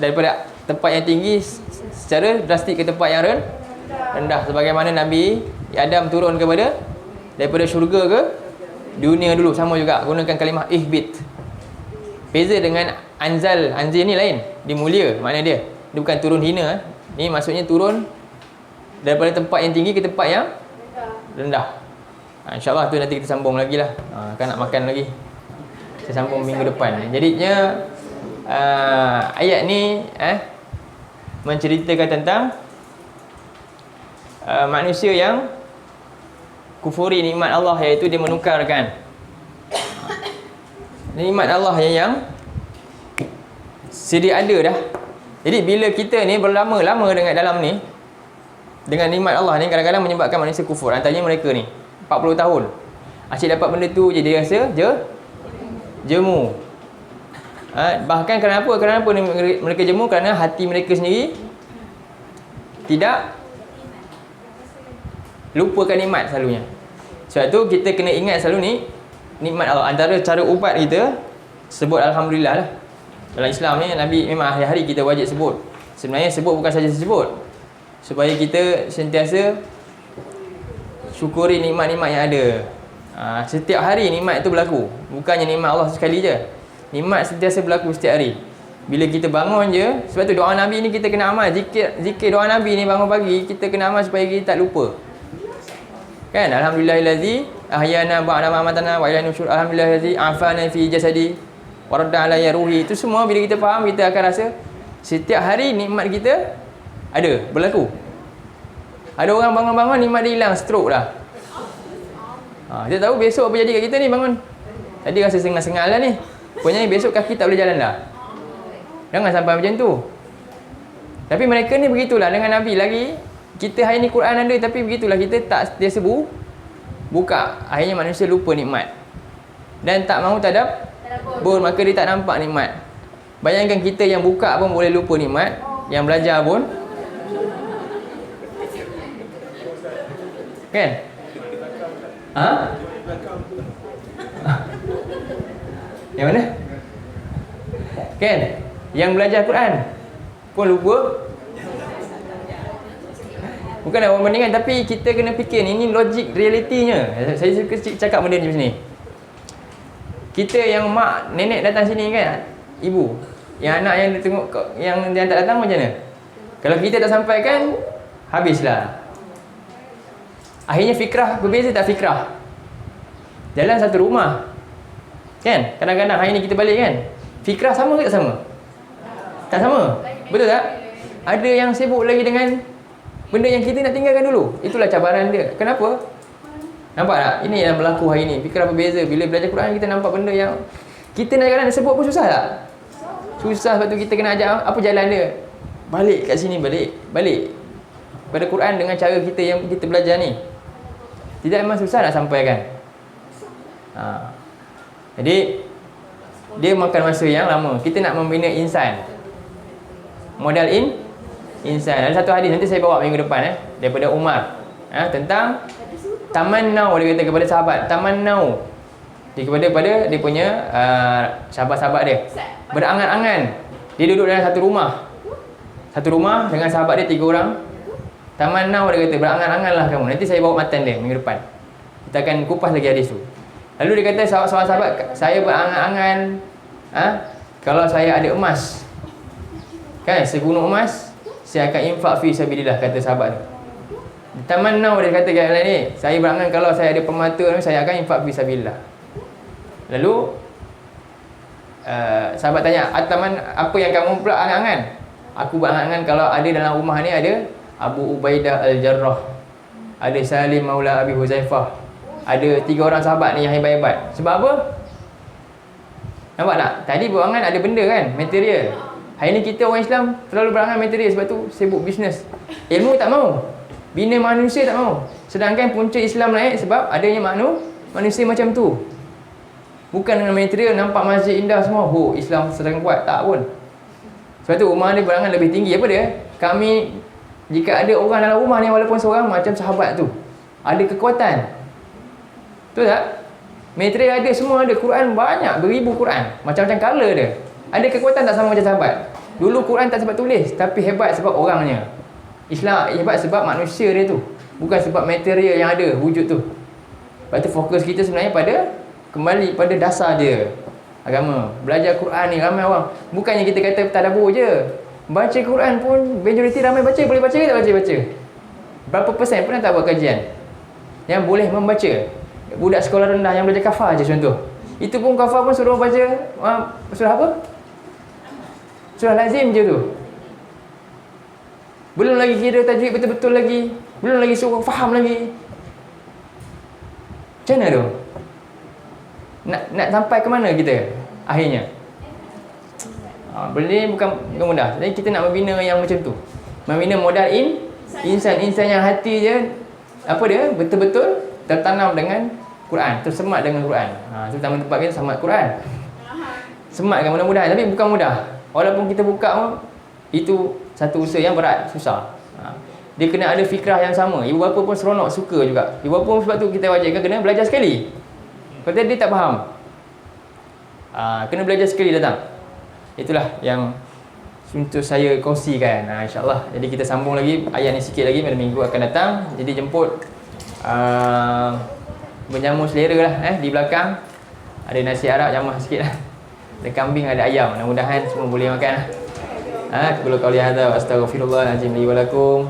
daripada tempat yang tinggi secara drastik ke tempat yang rendah, sebagaimana Nabi Adam turun daripada syurga ke dunia dulu, sama juga gunakan kalimah ihbit. Beza dengan anzal ni lain, dia mulia makna dia bukan turun hina. Ni maksudnya turun daripada tempat yang tinggi ke tempat yang rendah. InsyaAllah tu nanti kita sambung lagi lah. Kan nak makan lagi, saya sambung minggu depan. Jadinya ayat ni menceritakan tentang manusia yang kufuri nikmat Allah, iaitu dia menukarkan nikmat Allah yang sedia ada dah. Jadi bila kita ni berlama-lama dengan dalam ni, dengan nikmat Allah ni, kadang-kadang menyebabkan manusia kufur. Antaranya mereka ni 40 tahun asyik dapat benda tu je, dia rasa jemu. Bahkan kenapa mereka jemu? Kerana hati mereka sendiri tidak lupakan nikmat selalunya. Sebab tu kita kena ingat selalu ni nikmat Allah. Antara cara ubat kita, sebut Alhamdulillah lah. Dalam Islam ni, Nabi memang hari-hari kita wajib sebut. Sebenarnya sebut bukan saja sebut, supaya kita sentiasa syukuri nikmat-nikmat yang ada. Setiap hari nikmat itu berlaku. Bukannya nikmat Allah sekali je. Nikmat sentiasa berlaku setiap hari. Bila kita bangun je, sebab tu doa Nabi ni kita kena amal. Zikir doa Nabi ni bangun pagi, kita kena amal supaya kita tak lupa. Kan? Alhamdulillahillazi ahyana ba'da ma amatana wa ilaihi nusyur. Alhamdulillahi afana fi jasadi wa radda alayya ruhi. Itu semua bila kita faham, kita akan rasa setiap hari nikmat kita ada berlaku. Ada orang bangun-bangun nikmat dia hilang, stroke dah. Dia tahu besok apa jadi kat kita ni bangun. Tadi rasa sengal-sengal lah ni. Pokoknya besok kaki tak boleh jalan dah. Jangan sampai macam tu. Tapi mereka ni begitulah dengan Nabi lagi. Kita hari ni Quran ada tapi begitulah, kita tak sentiasa buka. Akhirnya manusia lupa nikmat. Dan tak mahu tadabbur, maka dia tak nampak nikmat. Bayangkan kita yang buka pun boleh lupa nikmat, yang belajar pun. Kan? Ha? Yang mana? Kan? Yang belajar Quran pun lupa. Bukan nak membandingkan, tapi kita kena fikir ini logik realitinya. Saya suka cakap benda ni macam ni. Kita yang mak, nenek datang sini kan, ibu, yang anak yang tengok yang tak datang macam mana? Kalau kita tak sampaikan, habislah. Akhirnya fikrah berbeza tak fikrah? Dalam satu rumah. Kan? Kadang-kadang hari ni kita balik kan, fikrah sama ke tak sama? Tak sama. Betul tak? Ada yang sibuk lagi dengan benda yang kita nak tinggalkan dulu. Itulah cabaran dia. Kenapa? Nampak tak? Ini yang berlaku hari ni. Fikrah berbeza. Bila belajar Quran kita nampak benda yang kita nak jalan sebut pun susah tak? Susah, sebab tu kita kena ajar apa jalan dia. Balik kat sini, balik pada Quran dengan cara kita yang kita belajar ni. Tidak, memang susah nak sampaikan. Jadi dia makan masa yang lama. Kita nak membina insan. Modal insan. Ada satu hadis nanti saya bawa minggu depan daripada Umar tentang tamannau, dia kata kepada sahabat, tamannau dia kepada dia punya sahabat-sahabat dia, berangan-angan dia duduk dalam satu rumah dengan sahabat dia 3 orang. Tamannau, dia kata berangan-anganlah kamu. Nanti saya bawa matan dia minggu depan, kita akan kupas lagi hadis tu. Lalu dia kata sahabat-sahabat, saya berangan-angan kalau saya ada emas kan, segunung emas, saya akan infak fi sabilillah, kata sahabat tu. Tamannau, dia kata kat lain ni, saya berangan kalau saya ada permata ni, saya akan infak fi sabilillah. Lalu sahabat tanya, apa yang kamu pula angan-angan? Aku berangan-angan kalau ada dalam rumah ni ada Abu Ubaidah Al-Jarrah, ada Salim Maula Abi Huzaifah, ada 3 orang sahabat ni yang hebat-hebat. Sebab apa? Nampak tak? Tadi berangan ada benda kan, material. Hari ni kita orang Islam terlalu berangan material, sebab tu sibuk bisnes. Ilmu tak mau, bina manusia tak mau. Sedangkan punca Islam naik sebab adanya manusia macam tu. Bukan dengan material, nampak masjid indah semua, Islam sedang kuat, tak pun. Sebab tu rumah dia berangan lebih tinggi. Apa dia? Kami, jika ada orang dalam rumah ni walaupun seorang, macam sahabat tu, ada kekuatan. Betul tak? Material ada, semua ada. Quran banyak, beribu Quran, macam-macam colour dia. Ada kekuatan tak sama macam sahabat. Dulu Quran tak sebab tulis, tapi hebat sebab orangnya. Islam hebat sebab manusia dia tu, bukan sebab material yang ada, wujud tu. Lepas tu fokus kita sebenarnya kembali pada dasar dia. Agama, belajar Quran ni ramai orang. Bukannya kita kata tadabbur je. Baca Quran pun majoriti ramai baca. Boleh baca ke tak baca? Berapa persen pernah tak buat kajian yang boleh membaca? Budak sekolah rendah yang belajar kafar je contoh. Itu pun kafar pun suruh baca surah apa? Surah lazim je tu. Belum lagi kira tajwid betul-betul lagi. Belum lagi suruh faham lagi. Macam mana tu? Nak sampai ke mana kita akhirnya? Benda ni bukan mudah. Jadi kita nak membina yang macam tu. Membina modal insan yang hati dia, apa dia? Betul-betul tertanam dengan Quran, tersemat dengan Quran. Terutama tempat kita semat Quran. Sematkan mudah-mudahan, tapi bukan mudah. Walaupun kita buka itu satu usaha yang berat, susah. Dia kena ada fikrah yang sama. Ibu bapa pun seronok, suka juga. Ibu bapa pun sebab tu kita wajibkan kena belajar sekali. Kalau dia tak faham, kena belajar sekali datang. Itulah yang untuk saya kongsikan, insyaAllah. Jadi kita sambung lagi ayat ni sikit lagi pada minggu akan datang. Jadi jemput berjamu selera lah di belakang. Ada nasi Arab jamah sikit lah. Ada kambing, ada ayam. Mudah-mudahan semua boleh makan lah. Qul qouli hadza wa astaghfirullahalazim li wa lakum.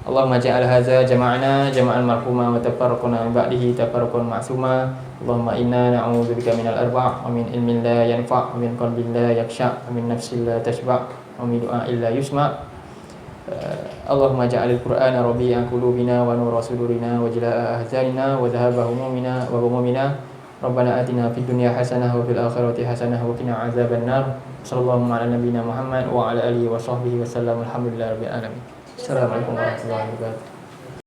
Allahumma ja'al hadza jama'ana jama'an marhuma wa tafarraqna min ba'dihi tafarraqan ma'suma. Allahumma inna na'udzubika minal arba' wa min ilmin la yanfa' wa min qalbin la yakhsha' wa min nafsin la tashba' wa min du'a'in la yusma'. Allahumma ja'alil Qur'ana rabi'a qulubina wa nura sudurina wa jalaa'a ahzanina wa dhahaba humumina wa ghumumina. Rabbana atina fid dunya hasanah wa fil akhirati hasanah wa qina adzabannar. Sallallahu ala nabiyyina Muhammad wa ala alihi wa sahbihi wa sallam. Alhamdulillahirabbil alamin. Assalamualaikum warahmatullahi wabarakatuh.